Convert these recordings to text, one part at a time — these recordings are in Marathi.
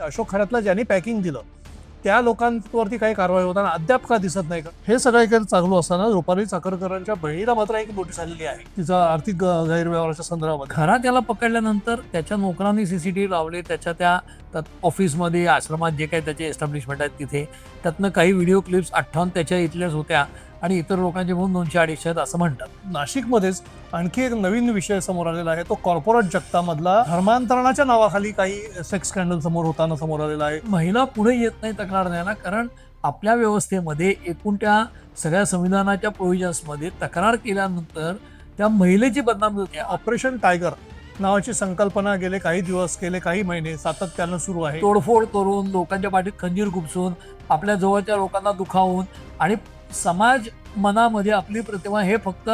अशोक खऱ्यातला ज्यांनी पॅकिंग दिलं त्या लोकांवरती काही कारवाई होताना अद्याप का दिसत नाही का? हे सगळं काही चालू असताना रुपाली चाकरकरांच्या बहिणीला मात्र एक नोटीस आलेली आहे तिचा आर्थिक गैरव्यवहाराच्या संदर्भात. खरा त्याला पकडल्यानंतर त्याच्या नोकरांनी सीसीटीव्ही लावले, त्याच्या त्या ऑफिसमध्ये आश्रमात जे काही त्याचे एस्टॅब्लिशमेंट आहेत तिथे त्यातनं काही व्हिडिओ क्लिप्स 58 त्याच्या इथल्याच होत्या आणि इतर लोकांचे म्हणून 200-250 आहेत असं म्हणतात. नाशिकमध्येच आणखी एक नवीन विषय समोर आलेला आहे, तो कॉर्पोरेट जगतामधला धर्मांतरणाच्या नावाखाली काही सेक्स स्कॅन्डल समोर आलेला आहे. महिला पुढे येत नाही तक्रार द्यायला, कारण आपल्या व्यवस्थेमध्ये एकूण त्या सगळ्या संविधानाच्या प्रोव्हिजन्समध्ये तक्रार केल्यानंतर त्या महिलेची बदनामी होते. ऑपरेशन टायगर नावाची संकल्पना गेले काही दिवस, गेले काही महिने सातत्यानं सुरू आहे. तोडफोड करून, लोकांच्या पाठीत खंजीर खुपसून, आपल्या जवळच्या लोकांना दुखावून आणि समाज मनामध्ये आपली प्रतिमा हे फक्त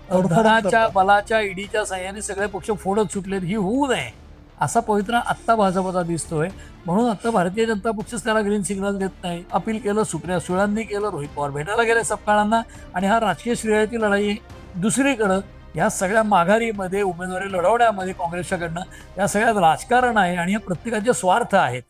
धनाच्या बलाच्या ईडीच्या साह्याने सगळे पक्ष फोडत सुटलेत, ही होऊ नये असा पवित्रा आत्ता भाजपचा दिसतोय. म्हणून आता भारतीय जनता पक्षच त्याला ग्रीन सिग्नल देत नाही. अपील केलं, सुप्रिया सुळांनी केलं, रोहित पवार भेटायला गेले सपकाळांना, आणि हा राजकीय श्रेयाची लढाई आहे. दुसरीकडं या सगळ्या माघारीमध्ये उमेदवारी लढवण्यामध्ये काँग्रेसच्याकडनं या सगळ्यात राजकारण आहे आणि या प्रत्येकाचे स्वार्थ आहेत.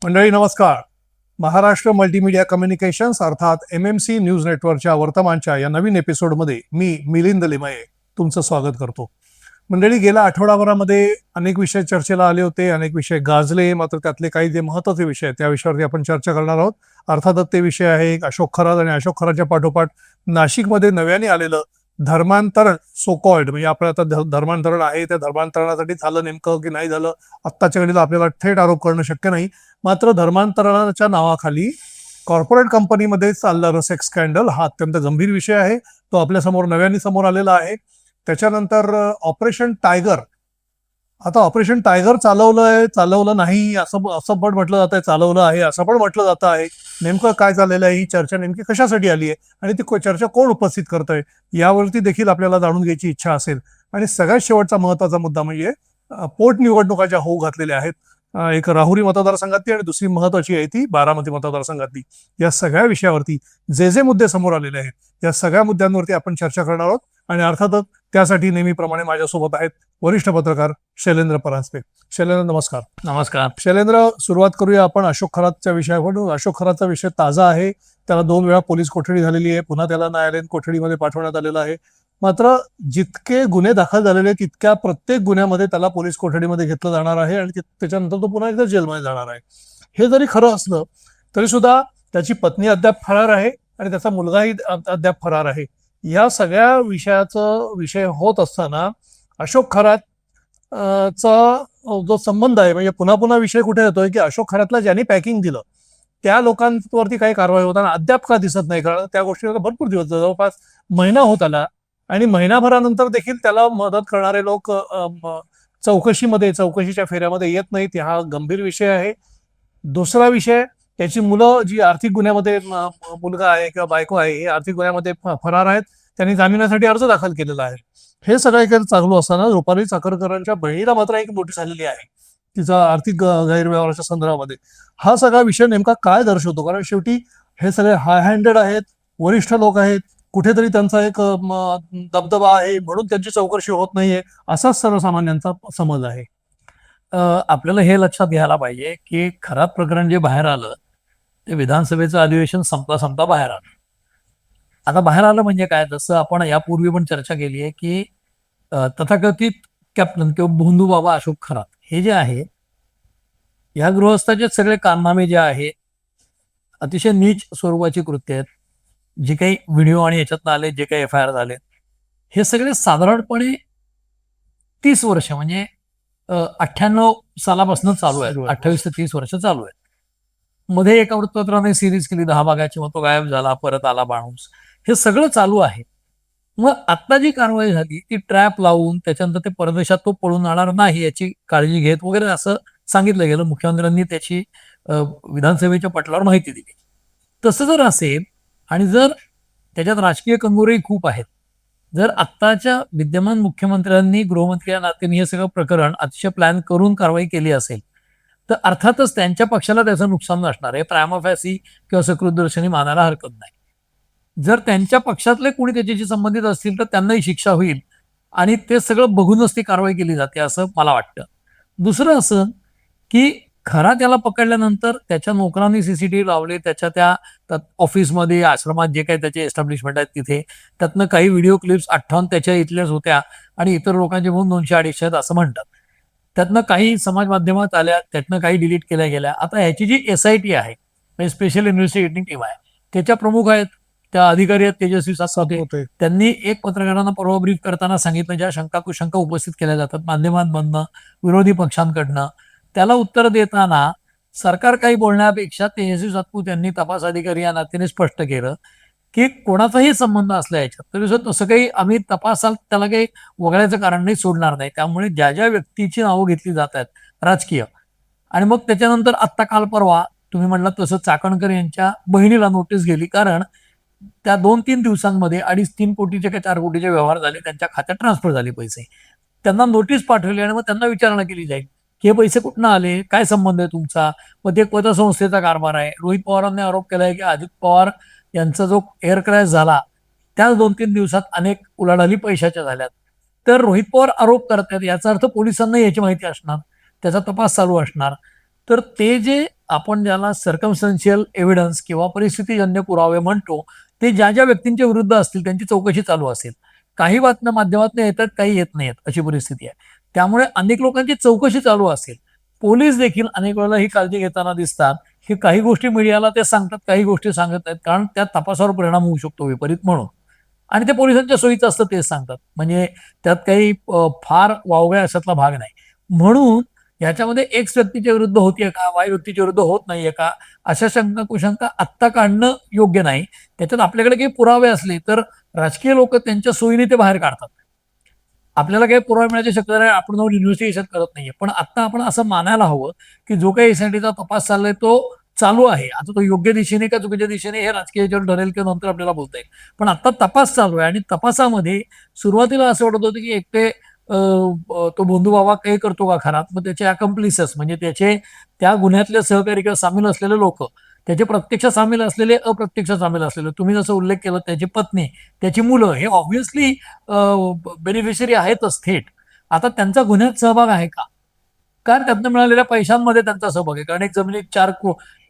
मंडळी नमस्कार. महाराष्ट्र मल्टीमीडिया कम्युनिकेशन्स अर्थात MMC न्यूज नेटवर्कच्या वर्तमानच्या या नवीन एपिसोडमध्ये मी मिलिंद लिमये तुमचं स्वागत करतो. मंडळी, गेल्या आठवडाभरामध्ये अनेक विषय चर्चेला आले होते, अनेक विषय गाजले, मात्र त्यातले काही जे महत्त्वाचे विषय आहेत त्या विषयावरती आपण चर्चा करणार आहोत. अर्थातच ते विषय आहे अशोक खरात आणि अशोक खरातच्या पाठोपाठ नाशिकमध्ये नव्याने आलेलं धर्मांतरण, सो कॉल्ड, म्हणजे आपलं आता धर्मांतरण आहे, त्या धर्मांतरणासाठी झालं नेमकं की नाही झालं आत्ताच्या घडीला आपल्याला थेट आरोप करणं शक्य नाही. मात्र धर्मांतरणाच्या नावाखाली कॉर्पोरेट कंपनीमध्ये चालणारं सेक्स स्कॅन्डल हा अत्यंत गंभीर विषय आहे. तो आपल्यासमोर नव्याने समोर आलेला आहे. त्याच्यानंतर ऑपरेशन टायगर. आता ऑपरेशन टायगर चालवलं नाही असं पण म्हटलं जात आहे, चालवलं आहे असं पण म्हटलं जात आहे. नेमकं काय झालेलं आहे, ही चर्चा नेमकी कशासाठी आली आहे आणि ती चर्चा कोण उपस्थित करत आहे यावरती देखील आपल्याला जाणून घ्यायची इच्छा असेल. आणि सगळ्यात शेवटचा महत्वाचा मुद्दा म्हणजे पोटनिवडणुका ज्या होऊ घातलेल्या आहेत, एक राहुरी मतदारसंघातली आणि दुसरी महत्वाची आहे ती बारामती मतदारसंघातली. या सगळ्या विषयावरती जे मुद्दे समोर आलेले आहेत या सगळ्या मुद्द्यांवरती आपण चर्चा करणार आहोत. आणि अर्थातच त्यासाठी नेहमीप्रमाणे माझ्यासोबत आहेत वरिष्ठ पत्रकार शैलेंद्र परांजपे. शैलेंद्र नमस्कार. नमस्कार. शैलेंद्र, सुरुवात करूया आपण अशोक खरातच्या विषयाकडून. अशोक खरातचा विषय ताजा आहे. त्याला 2 वेळा पोलीस कोठडी झालेली आहे, पुन्हा त्याला न्यायालयीन कोठडीमध्ये पाठवण्यात आलेलं आहे. मात्र जितके गुन्हे दाखल झालेले तितक्या प्रत्येक गुन्ह्यामध्ये त्याला पोलीस कोठडीमध्ये घेतलं जाणार आहे आणि त्याच्यानंतर तो पुन्हा एकदा जेलमध्ये जाणार आहे. हे जरी खरं असलं तरी सुद्धा त्याची पत्नी अद्याप फरार आहे आणि त्याचा मुलगाही अद्याप फरार आहे. या सगळ्या विषय होत असताना अशोक खरात चा जो संबंध आहे, म्हणजे पुन्हा विषय कुठे येतोय की अशोक खरातला ज्यांनी पॅकिंग दिलं त्या लोकांवरती काही कारवाई होताना अद्याप का दिसत नाही. कारण त्या गोष्टीला भरपूर दिवस, जवळपास महिना होत आला आणि महिनाभरानंतर देखील त्याला मदत करणारे लोक चौकशीच्या फेऱ्यामध्ये येत नाहीत. हा गंभीर विषय आहे. दुसरा विषय, त्याची मुलं जी आर्थिक गुन्ह्यामध्ये, मुलगा आहे किंवा बायको आहे, हे आर्थिक गुन्ह्यामध्ये फरार आहेत. त्यांनी जामिनासाठी अर्ज दाखल केलेला आहे. हे सगळं काही चालू असताना रुपाली चाकरकरांच्या बहिणीला मात्र एक नोटीस आलेली आहे तिचा आर्थिक गैरव्यवहाराच्या संदर्भामध्ये. हा सगळा विषय नेमका काय दर्शवतो? कारण शेवटी हे सगळे हाय हँडेड आहेत, वरिष्ठ लोक आहेत, कुठेतरी त्यांचा एक दबदबा आहे म्हणून त्यांची चौकशी होत नाहीये असाच सर्वसामान्यांचा समज आहे. आपल्याला हे लक्षात घ्यायला पाहिजे की खरात प्रकरण जे बाहेर आलं ते विधानसभेचं अधिवेशन संपता बाहेर आलं. आता बाहेर आलं म्हणजे काय, जसं आपण यापूर्वी पण चर्चा केली आहे की तथाकथित कॅप्टन किंवा भोंदू बाबा अशोक खरात हे जे आहे, या गृहस्थाचे सगळे कारनामे जे आहे अतिशय नीच स्वरूपाची कृत्य आहेत. जे काही व्हिडिओ आणि याच्यातनं आले, जे काही FIR झाले, हे सगळे साधारणपणे 30 वर्ष म्हणजे 98 सालापासून चालू आहे. 28 ते 30 वर्ष चालू आहे. मध्ये एका वृत्तपत्राने सिरीज केली 10 भागाची, मग तो गायब झाला, परत आला माणूस. हे सगळं चालू आहे. मग आता जी कारवाई झाली ती ट्रॅप लावून त्याच्यानंतर ते परदेशात तो पळून जाणार नाही याची काळजी घेत वगैरे असं सांगितलं गेलं. मुख्यमंत्र्यांनी त्याची विधानसभेच्या पटलावर माहिती दिली. तसं जर असेल आणि जर त्याच्यात राजकीय कंगोरेही खूप आहेत, जर आत्ताच्या विद्यमान मुख्यमंत्र्यांनी गृहमंत्री या नात्याने हे सगळं प्रकरण अतिशय प्लॅन करून कारवाई केली असेल तर अर्थातच त्यांच्या पक्षाला त्याचं नुकसान नसणार आहे. प्रायमा फॅसी किंवा सकृतदर्शनी मानायला हरकत नाही. जर त्यांच्या पक्षातले कोणी त्याच्याशी संबंधित असतील तर त्यांनाही शिक्षा होईल आणि ते सगळं बघूनच ती कारवाई केली जाते असं मला वाटतं. दुसरं असं की खरा त्याला पकडल्यानंतर त्याच्या नोकरांनी सीसीटीव्ही लावले, त्याच्या त्या ऑफिसमध्ये आश्रमात जे काही त्याचे एस्टॅब्लिशमेंट आहेत तिथे, त्यातनं काही व्हिडिओ क्लिप्स 58 त्याच्या इथल्याच होत्या आणि इतर लोकांचे म्हणून 200-250 आहेत असं म्हणतात. त्यातनं काही समाज माध्यमात आल्या, त्यातनं काही डिलीट केल्या गेल्या. आता ह्याची जी SIT आहे म्हणजे स्पेशल इन्व्हेस्टिगेटिंग टीम आहे, त्याच्या प्रमुख आहेत त्या अधिकारी आहेत तेजस्वी सातपुते. होते. त्यांनी एक पत्रकारांना परवा ब्रीफ करताना सांगितलं, ज्या शंका कुशंका उपस्थित केल्या जातात माध्यमांमधनं, विरोधी पक्षांकडनं, त्याला उत्तर देताना सरकार काही बोलण्यापेक्षा तेजस्वी सातपुते यांनी तपास अधिकारी या नात्याने स्पष्ट केलं की कोणाचाही संबंध असला याच्यात तरी सुद्धा तसं काही आम्ही तपासाल त्याला काही वगळायचं कारण नाही, सोडणार नाही. त्यामुळे ज्या ज्या व्यक्तीची नावं घेतली जात आहेत राजकीय, आणि मग त्याच्यानंतर आत्ता काल परवा तुम्ही म्हणलात तसं चाकणकर यांच्या बहिणीला नोटीस गेली, कारण त्या 2-3 दिवसांमध्ये 2.5-3 कोटीचे का 4 कोटीचे व्यवहार झाले, त्यांच्या खात्यात ट्रान्सफर झाले पैसे. त्यांना नोटीस पाठवली आणि मग त्यांना विचारणा केली जाईल की हे पैसे कुठनं आले, काय संबंध आहे तुमचा, मग ते पतसंस्थेचा कारभार आहे. रोहित पवारांनी आरोप केलाय की अजित पवार यांचा जो एअर क्रॅश झाला त्याच 2-3 दिवसात अनेक उलाढाली पैशाच्या झाल्यात. तर रोहित पवार आरोप करतात याचा अर्थ पोलिसांना याची माहिती असणार, त्याचा तपास चालू असणार. तर ते जे आपण ज्याला सर्कमस्टन्शियल एव्हिडन्स किंवा परिस्थितीजन्य पुरावे म्हणतो, ते ज्या ज्या व्यक्तींच्या विरुद्ध असतील त्यांची चौकशी चालू असेल. काही बातम्या माध्यमातून येतात, काही येत नाहीत, अशी परिस्थिती आहे. त्यामुळे अनेक लोकांची चौकशी चालू असेल. पोलीस देखील अनेक वेळेला ही काळजी घेताना दिसतात की काही गोष्टी मीडियाला ते सांगतात, काही गोष्टी सांगत नाहीत, कारण त्या तपासावर परिणाम होऊ शकतो विपरीत म्हणून. आणि ते पोलिसांच्या सोयीचं असतं तेच सांगतात, म्हणजे त्यात काही फार वावगळ्या अशातला भाग नाही. म्हणून याच्यामध्ये एक्स व्यक्तीच्या विरुद्ध होतीये का, वाय व्यक्तीच्या विरुद्ध होत नाहीये का, अशा शंका कुशंका आत्ता काढणं योग्य नाही. त्याच्यात आपल्याकडे काही पुरावे असले तर राजकीय लोक त्यांच्या सोयीने ते बाहेर काढतात. आपल्याला काही पुरावे मिळायची शक्यता नाही, आपण जाऊन इन्व्हेस्टिगेशन करत नाहीये. पण आता आपण असं मानायला हवं की जो काही SITचा तपास चाललाय तो चालू आहे. आता तो योग्य दिशेने का चुकीच्या दिशेने हे राजकीय याच्यावर ठरेल किंवा नंतर आपल्याला बोलता येईल. पण आता तपास चालू आहे आणि तपासामध्ये सुरुवातीला असं वाटत होतं की एकटे तो भोंदू बाबा काही करतो का खराब, मग त्याचे अकम्प्लिसेस म्हणजे त्याचे त्या गुन्ह्यातले सहकारी किंवा सामील असलेले लोक, त्याचे प्रत्यक्ष सामील असलेले, अप्रत्यक्ष सामील असलेले, तुम्ही जसं उल्लेख केला त्याची पत्नी, त्याची मुलं, हे ऑब्व्हियसली बेनिफिशरी आहेतच थेट. आता त्यांचा गुन्ह्यात सहभाग आहे का, कारण त्यातनं मिळालेल्या पैशांमध्ये त्यांचा सहभाग आहे. कारण एक जमिनीत 4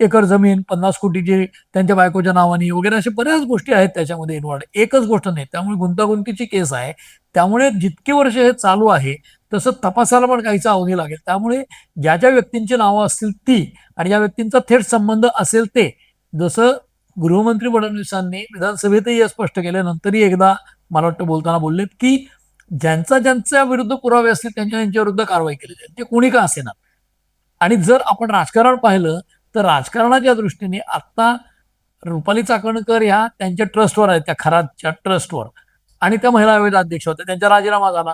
एकर जमीन, 50 कोटीची त्यांच्या बायकोच्या नावाने वगैरे अशा बऱ्याच गोष्टी आहेत त्याच्यामध्ये इन्व्हॉल्ड, एकच गोष्ट नाही. त्यामुळे गुंतागुंतीची केस आहे. त्यामुळे जितकी वर्ष हे चालू आहे तसं तपासाला पण काहीचा अवधी लागेल. त्यामुळे ज्या ज्या व्यक्तींची नावं असतील ती आणि ज्या व्यक्तींचा थेट संबंध असेल ते, जसं गृहमंत्री फडणवीसांनी विधानसभेतही हे स्पष्ट केल्यानंतरही एकदा मला वाटतं बोलताना बोललेत की ज्यांच्या विरुद्ध पुरावे असतील त्यांच्या विरुद्ध कारवाई केली जाईल, ते कोणी का असेना. आणि जर आपण राजकारण पाहिलं तर राजकारणाच्या दृष्टीने आता रुपाली चाकणकर ह्या त्यांच्या ट्रस्टवर आहेत, त्या खराच्या ट्रस्टवर, आणि त्या महिला आयोगाच्या अध्यक्ष होत्या, त्यांचा राजीनामा झाला,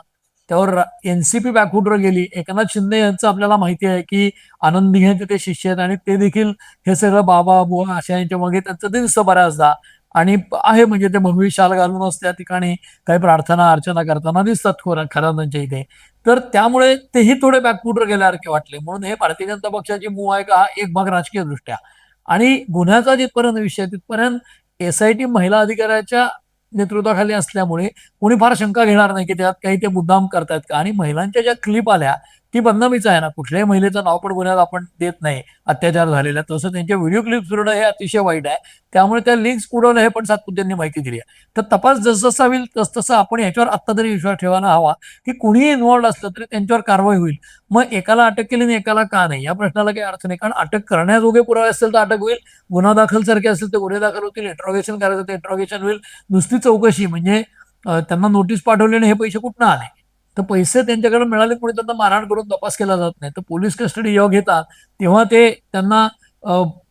त्यावर NCP बॅकफुटवर गेली. एकनाथ शिंदे यांचं आपल्याला माहिती आहे की आनंद दिघेंचे ते शिष्य आहेत आणि ते देखील हे सगळं बाबा बुवा अशा यांच्या मागे त्यांचं ते दिसतं बऱ्याचदा, आणि आहे म्हणजे ते भगवी शाल घालूनच त्या ठिकाणी काही प्रार्थना अर्चना करताना दिसतात खऱ्यांच्या इथे. तर त्यामुळे तेही थोडे बॅकफुटवर गेल्यासारखे वाटले. म्हणून हे भारतीय जनता पक्षाची मूव आहे का, हा एक भाग राजकीय दृष्ट्या. आणि गुन्ह्याचा जिथपर्यंत विषय आहे तिथपर्यंत SIT महिला अधिकाऱ्याच्या नेतृत्वाखाली असल्यामुळे कोणी फार शंका घेणार नाही की त्यात काही ते मुद्दाम करतायत का. आणि महिलांच्या ज्या क्लिप आल्या ती बदनामीच आहे ना, कुठल्याही महिलेचं नाव पण गुन्ह्यात आपण देत नाही अत्याचार झालेला, तसं त्यांच्या व्हिडिओ क्लिप्स उडवणं हे अतिशय वाईट आहे. त्यामुळे त्या लिंक्स उडवणं हे पण सातपुतेंनी माहिती दिली आहे. तर तपास जसजसा होईल तसतसं आपण याच्यावर आत्ता तरी विश्वास ठेवायला हवा की कुणीही इन्व्हॉल्ड असलं तरी त्यांच्यावर कारवाई होईल. मग एकाला अटक केली आणि एकाला का नाही या प्रश्नाला काही अर्थ नाही, कारण अटक करण्याजोगे पुरावे असतील तर अटक होईल, गुन्हा दाखल सारखे असेल तर गुन्हे दाखल होतील, इंट्रॉगेशन करायचं तर इंट्रॉगेशन होईल. नुसती चौकशी म्हणजे त्यांना नोटीस पाठवल्याने हे पैसे कुठनं आले, तर पैसे त्यांच्याकडे मिळाले पुढे त्यांना मारहाण करून तपास केला जात नाही. तर पोलीस कस्टडी जेव्हा घेतात तेव्हा ते त्यांना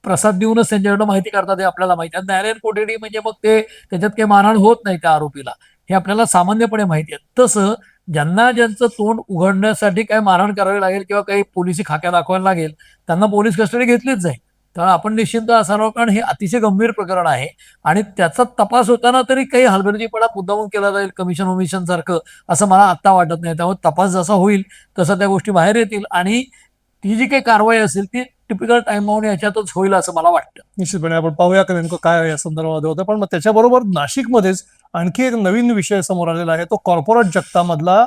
प्रसाद देऊनच त्यांच्याकडे माहिती करतात, हे आपल्याला माहिती आहे. न्यायालयीन कोठडी म्हणजे मग ते त्याच्यात काही मारहाण होत नाही त्या आरोपीला, हे आपल्याला सामान्यपणे माहिती आहे. तसं ज्यांना ज्यांचं तोंड उघडण्यासाठी काय मारहाण करावी लागेल किंवा काही पोलिसी खाक्या दाखवायला लागेल त्यांना पोलीस कस्टडी घेतलीच जाईल. तर आपण निश्चिंत असावं, कारण हे अतिशय गंभीर प्रकरण आहे आणि त्याचा तपास होताना तरी काही हलगर्जीपणा मुद्दामून केला जाईल कमिशन सारखं असं मला आत्ता वाटत नाही. त्यामुळे तपास जसा होईल तसा त्या गोष्टी बाहेर येतील आणि ती जी काही कारवाई असेल ती टिपिकल टाइम बाउंड याच्यातच होईल असं मला वाटतं. निश्चितपणे आपण पाहूया का नेमकं काय या संदर्भामध्ये होतं. पण मग त्याच्याबरोबर नाशिकमध्येच आणखी एक नवीन विषय समोर आलेला आहे, तो कॉर्पोरेट जगतामधला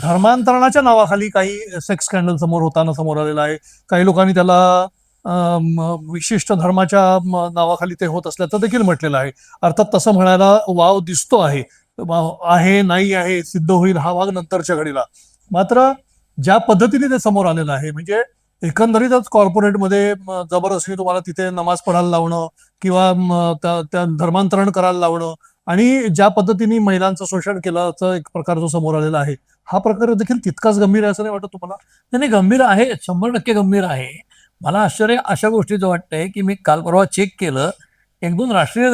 धर्मांतरणाच्या नावाखाली काही सेक्स स्कॅन्डल समोर आलेला आहे. काही लोकांनी त्याला विशिष्ट धर्माच्या नावाखाली ते होत असल्याचं देखील म्हटलेलं आहे. अर्थात तसं म्हणायला वाव दिसतो आहे, आहे नाही आहे सिद्ध होईल हा भाग नंतरच्या घडीला. मात्र ज्या पद्धतीने ते समोर आलेलं आहे, म्हणजे एकंदरीतच कॉर्पोरेटमध्ये जबरदस्ती तुम्हाला तिथे नमाज पढायला लावणं किंवा त्या धर्मांतरण करायला लावणं आणि ज्या पद्धतीने महिलांचं शोषण केल्याचं एक प्रकार जो समोर आलेला आहे, हा प्रकार देखील तितकाच गंभीर आहे असं नाही वाटत तुम्हाला? नाही गंभीर आहे, 100% गंभीर आहे. मला आश्चर्य अशा गोष्टीचं वाटतंय की मी काल परवा चेक केलं 1-2 राष्ट्रीय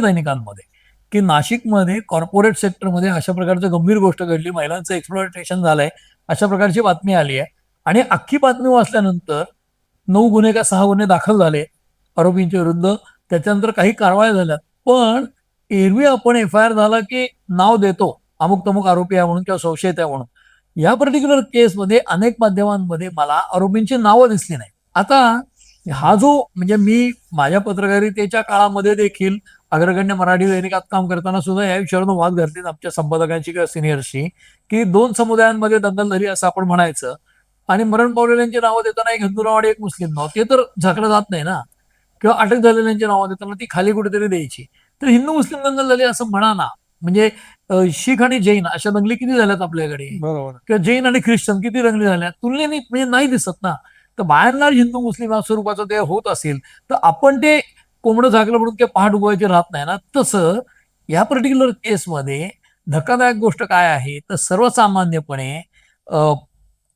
दैनिकांमध्ये की नाशिकमध्ये कॉर्पोरेट सेक्टरमध्ये अशा प्रकारचं गंभीर गोष्ट घडली, महिलांचं एक्सप्लॉयटेशन झालंय, अशा प्रकारची बातमी आली आहे. आणि अख्खी बातमी वाचल्यानंतर 9 गुन्हे का 6 गुन्हे दाखल झाले आरोपींच्या विरुद्ध. त्याच्यानंतर काही कारवाया झाल्या. पण एरवी आपण FIR झाला की नाव देतो अमुक तमुक आरोपी आहे म्हणून किंवा संशयित आहे म्हणून. या पर्टिक्युलर केसमध्ये अनेक माध्यमांमध्ये मला आरोपींची नावं दिसली नाही. आता हा जो म्हणजे मी माझ्या पत्रकारितेच्या काळामध्ये देखील अग्रगण्य मराठी दैनिकात काम करताना सुद्धा या विषयावरून वाद घातले आमच्या संपादकांशी किंवा सिनियर्सशी की 2 समुदायांमध्ये दंगल झाली असं आपण म्हणायचं आणि मरण पावलेल्यांची नावं देताना एक हिंदू नाव आणि एक मुस्लिम नाव, ते तर झाकलं जात नाही ना. किंवा अटक झालेल्यांची नावं देताना ती खाली कुठेतरी द्यायची. तर हिंदू मुस्लिम दंगल झाली असं म्हणा ना. म्हणजे शीख आणि जैन अशा दंगली किती झाल्यात आपल्याकडे, बरोबर. किंवा जैन आणि ख्रिश्चन किती दंगली झाल्या, तुलनेने म्हणजे नाही दिसत ना. तर बाहेरला हिंदू मुस्लिम या स्वरूपाचं ते होत असेल तर आपण ते कोंबडं झाकलं म्हणून ते पहाट उगवायचे राहत नाही ना. तसं या पर्टिक्युलर केसमध्ये धक्कादायक गोष्ट काय आहे तर सर्वसामान्यपणे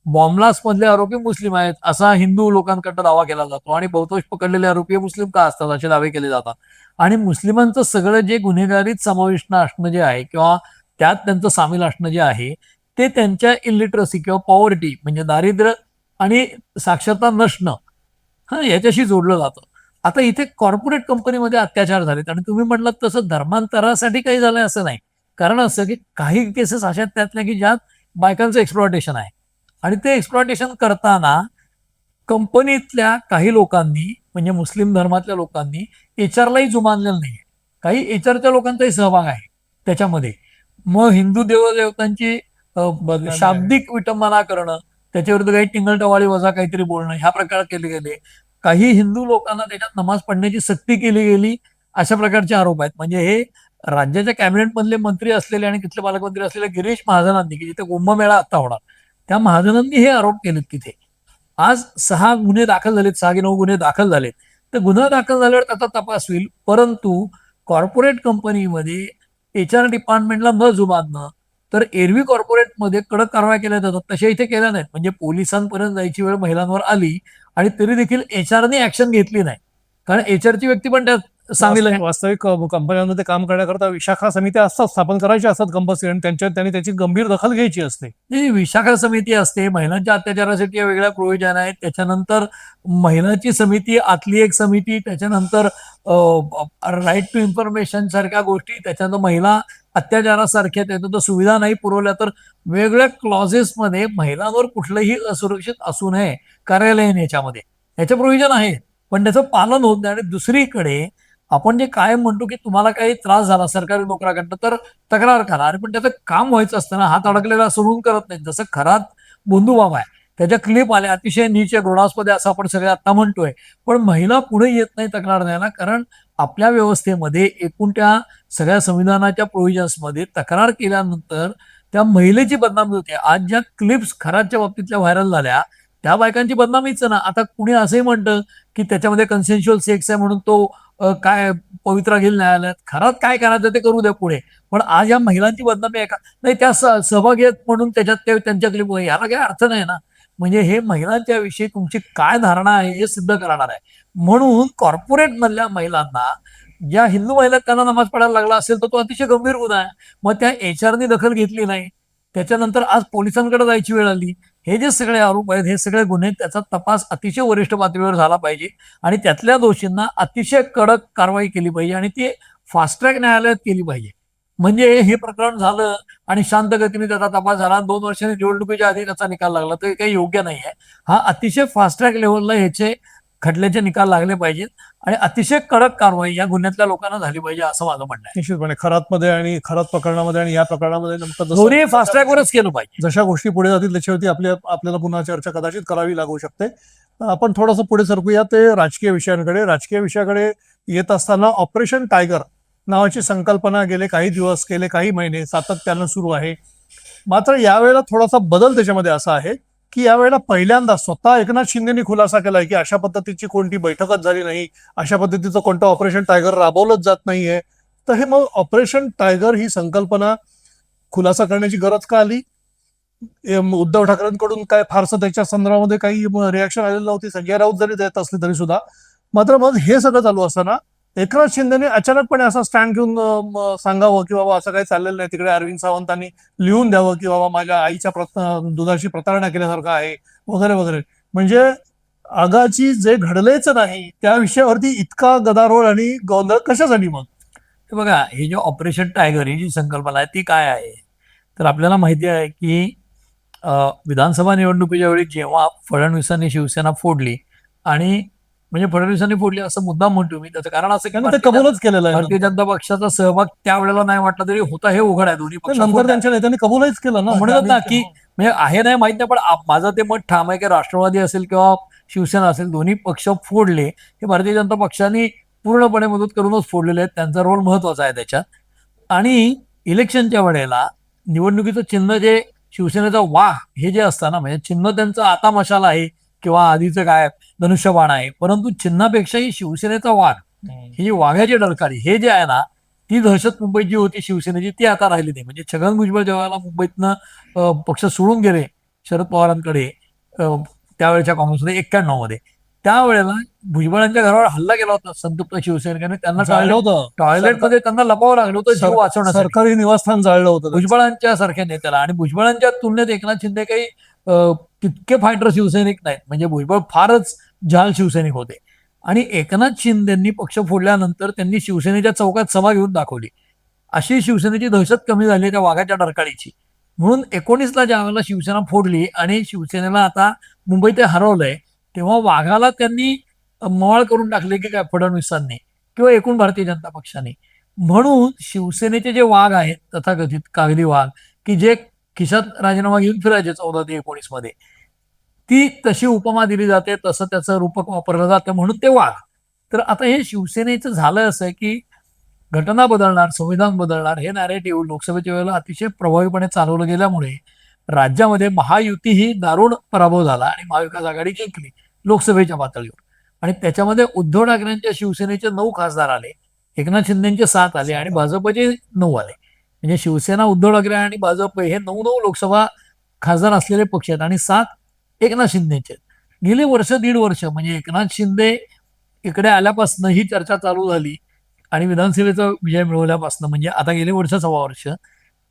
बॉम्बलास्ट मधले आरोपी मुस्लिम आहेत असा हिंदू लोकांकडनं दावा केला जातो आणि बहुतांश पकडलेले आरोपी मुस्लिम का असतात असे दावे केले जातात. आणि मुस्लिमांचं सगळं जे गुन्हेगारीत समाविष्ट असणं जे आहे किंवा त्यात त्यांचं सामील असणं जे आहे ते त्यांच्या इलिटरसी किंवा पॉवर्टी म्हणजे दारिद्र्य आणि साक्षरता नसणं याच्याशी जोडलं जातं. आता इथे कॉर्पोरेट कंपनीमध्ये अत्याचार झालेत आणि तुम्ही म्हटलात तसं धर्मांतरासाठी काही झालंय असं नाही. कारण असं की काही केसेस अशा त्यातल्या की ज्यात बायकांचं एक्सप्लॉयटेशन आहे आणि ते एक्सप्लॉयटेशन करताना कंपनीतल्या काही लोकांनी म्हणजे मुस्लिम धर्मातल्या लोकांनी HRलाही जुमानलेलं नाही. काही HRच्या लोकांचाही सहभाग आहे त्याच्यामध्ये. मग हिंदू देवदेवतांची शाब्दिक विटंबना करणं, त्याच्याविरुद्ध काही टिंगलटवाळी वजा काहीतरी बोलणं ह्या प्रकार केले गेले. काही हिंदू लोकांना त्याच्यात नमाज पढण्याची सक्ती केली गेली अशा प्रकारचे आरोप आहेत. म्हणजे हे राज्याच्या कॅबिनेटमधले मंत्री असलेले आणि तिथले पालकमंत्री असलेले गिरीश महाजनांनी की जिथे कुंभमेळा आता होणार त्या महाजनांनी हे आरोप केलेत तिथे. आज 6 गुन्हे दाखल झालेत, 6 की 9 गुन्हे दाखल झालेत. तर गुन्हा दाखल झाल्यावर त्याचा तपास होईल. परंतु कॉर्पोरेट कंपनीमध्ये HR डिपार्टमेंटला न जुमानणं तर एरवी कॉर्पोरेटमध्ये कडक कारवाई केल्या जातात तशा इथे केल्या नाहीत. म्हणजे पोलिसांपर्यंत जायची वेळ महिलांवर आली आणि तरी देखील HRने ऍक्शन घेतली नाही. कारण HRची व्यक्ती पण त्यात सामील आहे. वास्तविक कंपन्यांमध्ये काम करण्याकरता विशाखा समित्या असतात, स्थापन करायच्या असतात कंपल्सरी आणि त्यांनी त्याची गंभीर दखल घ्यायची असते. ही विशाखा समिती असते, महिलांच्या अत्याचारासाठी वेगळ्या प्रोव्हिजन आहेत. त्याच्यानंतर महिलांची समिती, आतली एक समिती, त्याच्यानंतर राईट टू इन्फॉर्मेशन सारख्या गोष्टी, त्याच्यानंतर महिला अत्याचारासारख्या त्याच्यानंतर सुविधा नाही पुरवल्या तर वेगवेगळ्या क्लॉजेसमध्ये महिलांवर कुठलंही असुरक्षित असू नये कार्यालयीन याच्यामध्ये याचे प्रोव्हिजन आहे. पण त्याचं पालन होत नाही. आणि दुसरीकडे आपण जे कायम म्हणतो की तुम्हाला काही त्रास झाला सरकारी नोकराकडनं तर तक्रार करा, अरे पण त्याचं काम व्हायचं असताना हात अडकलेला सोडून करत नाही. जसं खरात बोंधूबाबा आहे, त्याच्या क्लिप आल्या अतिशय नीच घृणास्पद असं आपण सगळे आता म्हणतोय. पण महिला पुढे येत नाही तक्रार द्यायला, कारण आपल्या व्यवस्थेमध्ये एकूण त्या सगळ्या संविधानाच्या प्रोव्हिजन्समध्ये तक्रार केल्यानंतर त्या महिलेची बदनामी होते. आज ज्या क्लिप्स खराच्या बाबतीतल्या व्हायरल झाल्या त्या बायकांची बदनामीच ना. आता कुणी असंही म्हणतं की त्याच्यामध्ये कन्सेन्शुअल सेक्स आहे म्हणून तो काय पवित्रा घेईल न्यायालयात. खरात काय करायचं ते करू द्या पुढे, पण आज या महिलांची बदनामी आहे का नाही त्या सहभागी आहेत म्हणून त्याच्यात ते त्यांच्या क्लिप याला काही अर्थ नाही ना. म्हणजे हे महिलांच्या विषयी तुमची काय धारणा आहे हे सिद्ध करणार आहे. म्हणून कॉर्पोरेट मधल्या महिलांना ज्या हिंदू महिला त्यांना नमाज पडायला लागला असेल तर तो अतिशय गंभीर गुन्हा आहे. मग त्या HRने दखल घेतली नाही, त्याच्यानंतर आज पोलिसांकडे जायची वेळ आली. हे जे सगळे आरोप आहेत हे सगळे गुन्हे त्याचा तपास अतिशय वरिष्ठ पातळीवर झाला पाहिजे आणि त्यातल्या दोषींना अतिशय कडक कारवाई केली पाहिजे आणि ती फास्ट ट्रॅक न्यायालयात केली पाहिजे. म्हणजे हे प्रकरण झालं आणि शांत गतीने त्याचा तपास झाला, 2 वर्षांनी निवडणुकीच्या आधी त्याचा निकाल लागला, तर हे काही योग्य नाही आहे. हा अतिशय फास्ट ट्रॅक लेव्हलला ह्याचे खटल्याचे निकाल लागले पाहिजेत आणि अतिशय कडक कारवाई या गुन्ह्यातल्या लोकांना झाली पाहिजे, असं माझं म्हणणं आहे. निश्चितपणे खरातमध्ये आणि खरात प्रकरणामध्ये आणि या प्रकरणामध्ये नेमकं दोन्ही फास्ट ट्रॅकवरच केलं पाहिजे. जशा गोष्टी पुढे जातील त्याच्यावरती आपल्याला पुन्हा चर्चा कदाचित करावी लागू शकते. आपण थोडंसं पुढे सरकूया ते राजकीय विषयांकडे. राजकीय विषयाकडे येत असताना ऑपरेशन टायगर नावाची संकल्पना गेले काही दिवस, गेले काही महिने सातत्यानं सुरू आहे. मात्र यावेळेला थोडासा बदल त्याच्यामध्ये असा आहे की यावेळेला पहिल्यांदा स्वतः एकनाथ शिंदेनी खुलासा केलाय की अशा पद्धतीची कोणती बैठकच झाली नाही, अशा पद्धतीचं कोणतं ऑपरेशन टायगर राबवलंच जात नाहीये. तर हे मग ऑपरेशन टायगर ही संकल्पना खुलासा करण्याची गरज का आली? उद्धव ठाकरेंकडून काय फारसं त्याच्या संदर्भामध्ये काही रिॲक्शन आलेली नव्हती, संजय राऊत जरी देत असले तरी सुद्धा. मात्र मग हे सगळं चालू असताना एकनाथ शिंदेने अचानकपणे असा स्टँड घेऊन सांगावं की बाबा असं काही चाललेलं नाही, तिकडे अरविंद सावंतांनी लिहून द्यावं की बाबा माझ्या आईच्या दुधाची प्रतारणा केल्यासारखं आहे वगैरे वगैरे. म्हणजे आगाची जे घडलेच नाही त्या विषयावरती इतका गदारोळ आणि गोंधळ कशासाठी मग? हे बघा, हे जे ऑपरेशन टायगर ही जी संकल्पना आहे ती काय आहे, तर आपल्याला माहिती आहे की विधानसभा निवडणुकीच्या वेळी जेव्हा फडणवीसांनी शिवसेना फोडली आणि म्हणजे फडणवीसांनी फोडली असं मुद्दाम म्हणतो मी, त्याचं कारण असं की त्यांनी ते कबूलच केलेलं आहे. भारतीय जनता पक्षाचा सहभाग त्यावेळेला नाही वाटला तरी होता, हे उघड आहे. दोन्ही पक्ष नंतर त्यांच्या नेत्यांनी कबूलच केलं ना, म्हणत ना की म्हणजे आहे नाही माहित नाही, पण माझं ते मत ठाम आहे की राष्ट्रवादी असेल किंवा शिवसेना असेल, दोन्ही पक्ष फोडले हे भारतीय जनता पक्षाने पूर्णपणे मदत करूनच फोडलेले आहेत. त्यांचा रोल महत्वाचा आहे त्याच्यात. आणि इलेक्शनच्या वेळेला निवडणुकीचं चिन्ह जे शिवसेनेचा वाघ हे जे असतं ना, म्हणजे चिन्ह त्यांचं आता मशाल आहे किंवा आधीचं काय धनुष्यबाण आहे, परंतु चिन्हापेक्षाही शिवसेनेचा वाघ, ही जी वाघाची डरकाळी हे जे आहे ना, ती दहशत मुंबईत जी होती शिवसेनेची ती आता राहिली नाही. म्हणजे छगन भुजबळ जेव्हा मुंबईतनं पक्ष सोडून गेले शरद पवारांकडे त्यावेळेच्या काँग्रेसमध्ये 91 मध्ये, त्यावेळेला भुजबळांच्या घरावर हल्ला केला होता संतप्त शिवसैनिकांनी. त्यांना जाळलं होतं टॉयलेटमध्ये त्यांना लपावं लागलं होतं जीव वाचवण्यासाठी. सरकारी निवासस्थान जाळलं होतं भुजबळांच्या सारख्या नेत्याला. आणि भुजबळांच्या तुलनेत एकनाथ शिंदे काही तितके फायटर शिवसैनिक नाहीत. म्हणजे भुजबळ फारच जाल शिवसैनिक होते. आणि एकनाथ शिंदेंनी पक्ष फोडल्यानंतर त्यांनी शिवसेनेच्या चौकात सभा घेऊन दाखवली. अशी शिवसेनेची दहशत कमी झाली त्या वाघाच्या डरकाळीची. म्हणून 19ला ज्या वेळेला शिवसेना फोडली आणि शिवसेनेला आता मुंबईत हरवलंय, तेव्हा वाघाला त्यांनी मवाळ करून टाकले की काय फडणवीसांनी किंवा एकूण भारतीय जनता पक्षाने. म्हणून शिवसेनेचे जे वाघ आहेत तथाकथित कागदी वाघ, की जे खिशात राजीनामा घेऊन फिरायचे 14 ते 19 मध्ये, ती तशी उपमा दिली जाते, तसं त्याचं रूपक वापरलं जातं, म्हणून ते वाघ. तर आता हे शिवसेनेचं झालं असं की घटना बदलणार, संविधान बदलणार हे नॅरेटिव्ह लोकसभेच्या वेळेला अतिशय प्रभावीपणे चालवलं गेल्यामुळे राज्यामध्ये महायुती ही दारुण पराभव झाला आणि महाविकास आघाडी जिंकली लोकसभेच्या पातळीवर. आणि त्याच्यामध्ये उद्धव ठाकरेंच्या शिवसेनेचे 9 खासदार आले, एकनाथ शिंदेचे 7 आले आणि भाजपचे 9 आले. म्हणजे शिवसेना, उद्धव ठाकरे आणि भाजप हे 9 लोकसभा खासदार असलेले पक्ष आहेत आणि 7 एकनाथ शिंदेचे. गेले वर्ष, दीड वर्ष म्हणजे एकनाथ शिंदे इकडे आल्यापासून ही चर्चा चालू झाली आणि विधानसभेचा विजय मिळवल्यापासून, म्हणजे आता गेले वर्ष, सव्वा वर्ष,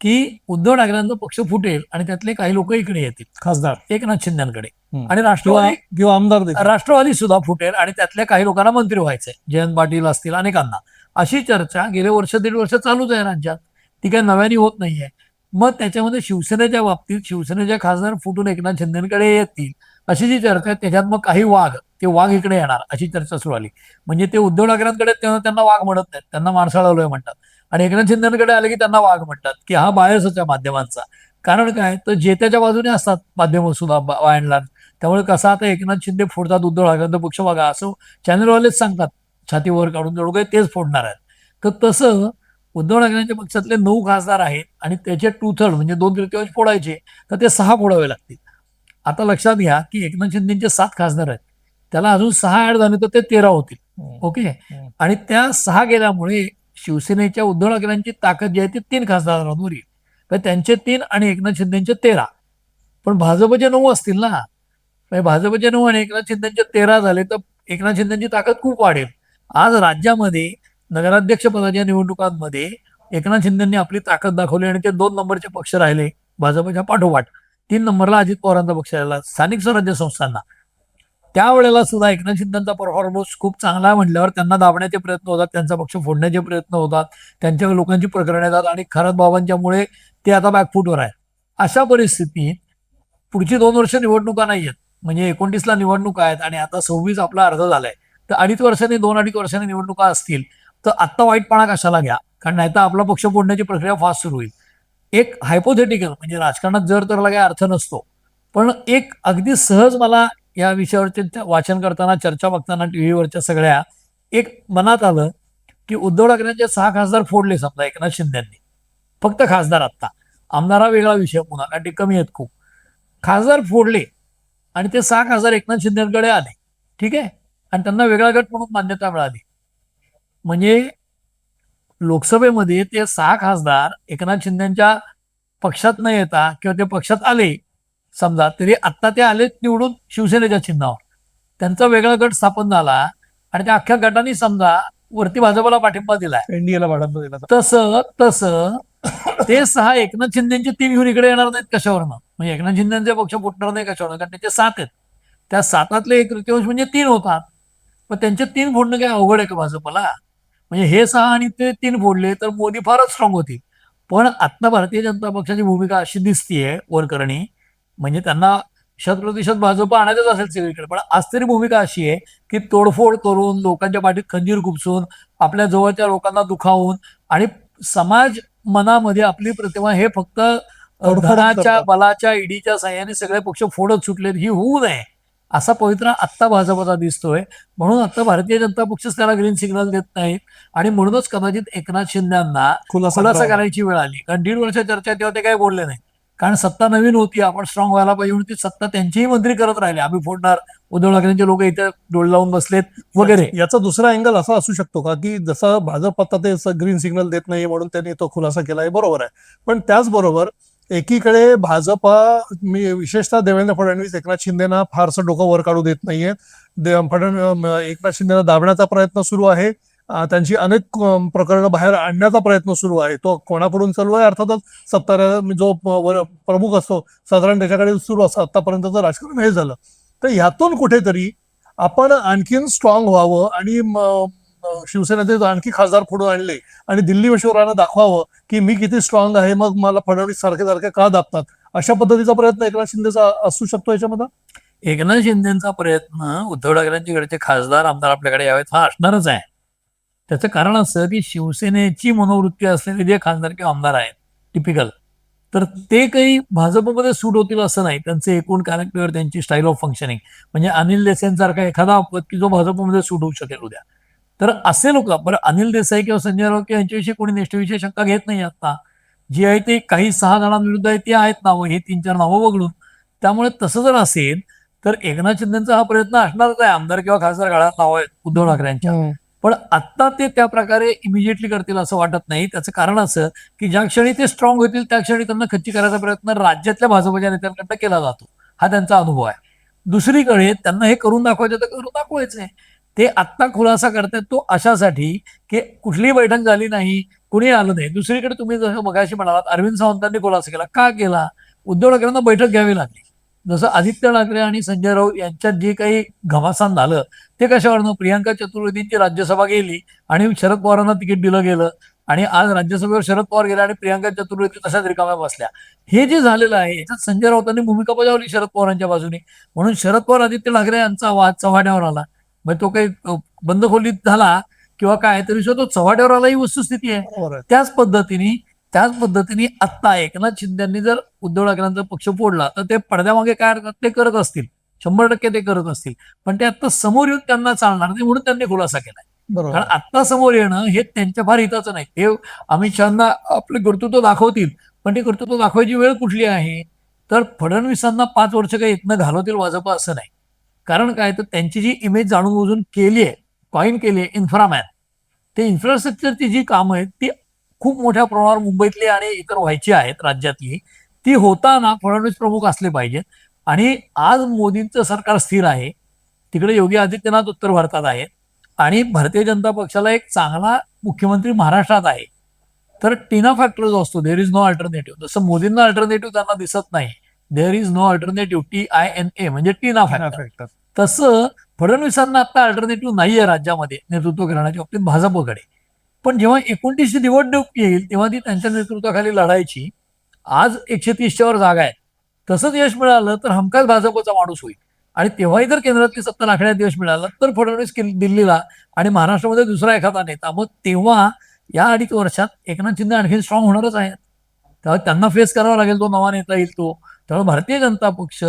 की उद्धव ठाकरेंचा पक्ष फुटेल आणि त्यातले काही लोक इकडे येतील खासदार एकनाथ शिंदेकडे, आणि राष्ट्रवादी किंवा आमदार देखील. राष्ट्रवादी सुद्धा फुटेल आणि त्यातल्या काही लोकांना मंत्री व्हायचंय, जयंत पाटील असतील, अनेकांना. अशी चर्चा गेले वर्ष, दीड वर्ष चालूच आहे राज्यात. ती काही नव्याने होत नाहीये. मग त्याच्यामध्ये शिवसेनेच्या बाबतीत शिवसेनेचे खासदार फुटून एकनाथ शिंदेकडे येतील अशी जी चर्चा आहे, त्याच्यात मग काही वाघ, ते वाघ इकडे येणार अशी चर्चा सुरू आली. म्हणजे ते उद्धव ठाकरेंकडे त्यांना वाघ म्हणत नाहीत, त्यांना माणसाळवलोय म्हणतात. आणि एकनाथ शिंदेकडे आले की त्यांना वाघ म्हणतात, की हा बायसच आहे माध्यमांचा. कारण काय, तर जे त्याच्या बाजूने असतात माध्यम सुद्धा बाय अँड लार्ज. त्यामुळे कसं आता एकनाथ शिंदे फोडतात उद्धव ठाकरेंचा पक्ष बघा असं चॅनलवालेच सांगतात, छातीवर काढून जणू काही तेच फोडणार आहेत. तर तसं उद्धव ठाकरेंच्या पक्षातले 9 खासदार आहेत आणि त्याचे 2/3 म्हणजे 2/3 फोडायचे, तर ते 6 फोडावे लागतील. आता लक्षात घ्या की एकनाथ शिंदेचे 7 खासदार आहेत, त्याला अजून 6 ऍड झाले तर ते 13 होतील. ओके. आणि त्या 6 गेल्यामुळे शिवसेनेच्या उद्धव ठाकरेंची ताकद जी आहे ती 3 खासदारांवर येईल. तर त्यांचे 3 आणि एकनाथ शिंदेचे 13. पण भाजपचे 9 असतील ना, म्हणजे भाजपचे 9 आणि एकनाथ शिंदेचे 13 झाले तर एकनाथ शिंदेची ताकद खूप वाढेल. आज राज्यामध्ये नगराध्यक्ष पदाच्या निवडणुकांमध्ये एकनाथ शिंदेंनी आपली ताकद दाखवली आणि ते 2 नंबरचे पक्ष राहिले भाजपच्या पाठोपाठ. 3 नंबरला अजित पवारांचा पक्ष राहिला. स्थानिक स्वराज्य संस्थांना त्यावेळेला सुद्धा एकनाथ शिंदेचा परफॉर्मन्स खूप चांगला आहे म्हटल्यावर त्यांना दाबण्याचे प्रयत्न होतात, त्यांचा पक्ष फोडण्याचे प्रयत्न होतात, त्यांच्या लोकांची प्रकरण येतात आणि खरंच बाबांच्यामुळे ते आता बॅकफूटवर आहे. अशा परिस्थितीत पुढची 2 वर्ष निवडणुका नाही आहेत, म्हणजे 29ला निवडणुका आहेत आणि आता 26 आपला अर्ध झालाय, तर 2.5 वर्षांनी निवडणुका असतील तर आत्ता वाईटपणा कशाला घ्या, कारण नाही तर आपला पक्ष फोडण्याची प्रक्रिया फास्ट सुरू होईल. एक हायपोथेटिकल म्हणजे राजकारणात जर तरला काही अर्थ नसतो, पण एक अगदी सहज मला या विषयावरचे वाचन करताना, चर्चा बघताना टीव्हीवरच्या सगळ्या, एक मनात आलं की उद्धव ठाकरेंचे 6 खासदार फोडले समजा एकनाथ शिंदेंनी, फक्त खासदार. आत्ता आमदार हा वेगळा विषय पुन्हा, कारण ते कमी आहेत खूप. खासदार फोडले आणि ते 6 खासदार एकनाथ शिंदेकडे आले, ठीक आहे, आणि त्यांना वेगळा गट म्हणून मान्यता मिळाली. म्हणजे लोकसभेमध्ये ते 6 खासदार एकनाथ शिंदेच्या पक्षात न येता किंवा ते पक्षात आले समजा, तरी आत्ता ते आले निवडून शिवसेनेच्या चिन्हावर, त्यांचा वेगळा गट स्थापन झाला आणि त्या अख्ख्या गटाने समजा वरती भाजपला पाठिंबा दिलाय. एनडीएला पाठिंबा दिला. तसं तसं ते 6 एकनाथ शिंदेचे 3 घेऊन इकडे येणार नाहीत कशावरनं, म्हणजे एकनाथ शिंदेचे पक्ष फुटणार नाही कशावरनं, कारण त्याचे 7 आहेत. त्या 7तले 1/3 म्हणजे 3 होतात, पण त्यांचे 3 फोडणं काय अवघड आहे का भाजपला? म्हणजे हे 6 आणि ते 3 फोडले तर मोदी फारच स्ट्रॉंग होतील. पण आता भारतीय जनता पक्षाची भूमिका अशी दिसतीये वरकरणी, म्हणजे त्यांना 100% भाजप आणायचंच असेल सगळीकडे, पण आज तरी भूमिका अशी आहे की तोडफोड करून, लोकांच्या पाठीत खंजीर खुपसून, आपल्या जवळच्या लोकांना दुखावून आणि समाज मनामध्ये आपली प्रतिमा हे फक्त धनाच्या करतात. बलाच्या ईडीच्या साह्याने सगळे पक्ष फोडत सुटलेत, ही होऊ नये असा पवित्रा आत्ता भाजपचा दिसतोय. म्हणून आता भारतीय जनता पक्षच त्याला ग्रीन सिग्नल देत नाहीत आणि म्हणूनच कदाचित एकनाथ शिंदेना खुलासा करायची वेळ आली. कारण 1.5 वर्ष चर्चा तेव्हा ते काही बोलले नाही, कारण सत्ता नवीन होती, आपण स्ट्रॉंग व्हायला पाहिजे म्हणून ती सत्ता त्यांचीही मंत्री करत राहिले, आम्ही फोडणार, उद्धव ठाकरेंचे लोक इथे डोळ लावून बसलेत वगैरे. याचा दुसरा अँगल असा असू शकतो का की जसं भाजप आता ते ग्रीन सिग्नल देत नाही म्हणून त्यांनी तो खुलासा केला आहे, बरोबर आहे, पण त्याचबरोबर एकीकडे भाजपा विशेषतः देवेंद्र फडणवीस एकनाथ शिंदेना फारसं डोकं वर काढू देत नाहीये. एकनाथ शिंदेना दाबण्याचा प्रयत्न सुरू आहे. त्यांची अनेक प्रकरणं बाहेर आणण्याचा प्रयत्न सुरू आहे. तो कोणाकडून चालू आहे, अर्थातच जो प्रमुख असतो साधारण त्याच्याकडे सुरू असतं. आतापर्यंतचं राजकारण हे झालं, तर ह्यातून कुठेतरी आपण आणखीन स्ट्रॉंग व्हावं आणि शिवसेनेचे आणखी खासदार फोडून आणले आणि दिल्ली मेश्वरांना दाखवावं की मी किती स्ट्रॉंग आहे, मग मला फडणवीस सारखे सारखे का दाबतात, अशा पद्धतीचा प्रयत्न एकनाथ शिंदेचा असू शकतो याच्यामध्ये. एकनाथ शिंदेचा प्रयत्न उद्धव ठाकरेंच्या कडचे खासदार आमदार आपल्याकडे यावेत हा असणारच आहे. त्याचं कारण असं की शिवसेनेची मनोवृत्ती असलेले जे खासदार किंवा आमदार आहेत टिपिकल, तर ते काही भाजपमध्ये सूट होतील असं नाही. त्यांचे एकूण कॅरेक्टर, त्यांची स्टाईल ऑफ फंक्शनिंग, म्हणजे अनिल देसाईंसारखा एखादा अपवाद की जो भाजपमध्ये सूट होऊ शकेल उद्या, तर असे लोक. बरं, अनिल देसाई किंवा संजय राऊत यांच्याविषयी कोणी निष्ठेविषयी शंका घेत नाही. आता जी आहे ते काही 6 जणांविरुद्ध आहे ती आहेत नावं, हे 3-4 नावं वगळून. त्यामुळे तसं जर असेल तर एकनाथ शिंदेचा हा प्रयत्न असणारच आहे. आमदार किंवा खासदार काळात नाव आहेत उद्धव ठाकरेंच्या, पण आत्ता ते त्या प्रकारे इमिजिएटली करतील असं वाटत नाही. त्याचं कारण असं की ज्या क्षणी ते स्ट्रॉंग होतील त्या क्षणी त्यांना खच्ची करायचा प्रयत्न राज्यातल्या भाजपच्या नेत्यांकडनं केला जातो, हा त्यांचा अनुभव आहे. दुसरीकडे त्यांना हे करून दाखवायचं तर करून दाखवायचंय. ते आत्ता खुलासा करतात तो अशासाठी की कुठलीही बैठक झाली नाही, कुणी आलं नाही. दुसरीकडे तुम्ही जसं मगाशी म्हणालात, अरविंद सावंतांनी खुलासा केला. का केला? उद्धव ठाकरेंना बैठक घ्यावी लागली. जसं आदित्य ठाकरे आणि संजय राऊत यांच्यात जे काही घमासान झालं ते कशावरनं, प्रियांका चतुर्वेदींची राज्यसभा गेली आणि शरद पवारांना तिकीट दिलं गेलं आणि आज राज्यसभेवर शरद पवार गेले आणि प्रियांका चतुर्वेदी तशाच रिकाम्या बसल्या. हे जे झालेलं आहे याच्यात संजय राऊतांनी भूमिका बजावली शरद पवारांच्या बाजूने, म्हणून शरद पवार आदित्य ठाकरे यांचा वाद चव्हाट्यावर आला. मग तो काही बंद खोलीत झाला किंवा काय, तरी तो चव्हाट्यावर आला, ही वस्तुस्थिती आहे. त्याच पद्धतीने आत्ता एकनाथ शिंदेनी जर उद्धव ठाकरेंचा पक्ष फोडला तर ते पडद्यामागे काय ते करत असतील, 100% ते करत असतील, पण ते आत्ता समोर येऊन त्यांना चालणार नाही म्हणून त्यांनी खुलासा केलाय. कारण आत्ता समोर येणं हे त्यांच्या फार हिताचं नाही. हे अमित शहाना आपलं कर्तृत्व दाखवतील, पण ते कर्तृत्व दाखवायची वेळ कुठली आहे, तर फडणवीसांना 5 वर्ष काही इथनं घालवतील भाजप असं नाही. कारण काय, तर त्यांची जी इमेज जाणून बुजून केली आहे, कॉइन केली आहे इन्फ्रामॅन, ते इन्फ्रास्ट्रक्चरची जी कामं आहेत ती खूप मोठ्या प्रमाणावर मुंबईतली आणि इतर व्हायची आहेत राज्यातली, ती होताना फडणवीस प्रमुख असले पाहिजेत. आणि आज मोदींचं सरकार स्थिर आहे, तिकडे योगी आदित्यनाथ उत्तर भारतात आहेत आणि भारतीय जनता पक्षाला एक चांगला मुख्यमंत्री महाराष्ट्रात आहे. तर टीना फॅक्टर जो असतो, देअर इज नो अल्टरनेटिव्ह, जसं मोदींना अल्टरनेटिव्ह त्यांना दिसत नाही, there is no alternative, TINA म्हणजे टीना फॅक्टर. तसं फडणवीसांना आता अल्टरनेटिव्ह नाहीये राज्यामध्ये नेतृत्व करण्याच्या बाबतीत भाजपकडे. पण जेव्हा 29ची निवडणूक येईल तेव्हा ती त्यांच्या नेतृत्वाखाली लढायची. आज 130च्या वर जागा आहे. तसंच यश मिळालं तर हमखास भाजपचा माणूस होईल. आणि तेव्हाही जर केंद्रातली सत्ता राखण्यात यश मिळालं तर फडणवीस दिल्लीला आणि महाराष्ट्रामध्ये दुसरा एखादा नेता. मग तेव्हा या 2.5 वर्षात एकनाथ शिंदे आणखी स्ट्रॉंग होणारच आहेत. तेव्हा त्यांना फेस करावा लागेल, तो नवा नेता येईल तो. त्यामुळे भारतीय जनता पक्ष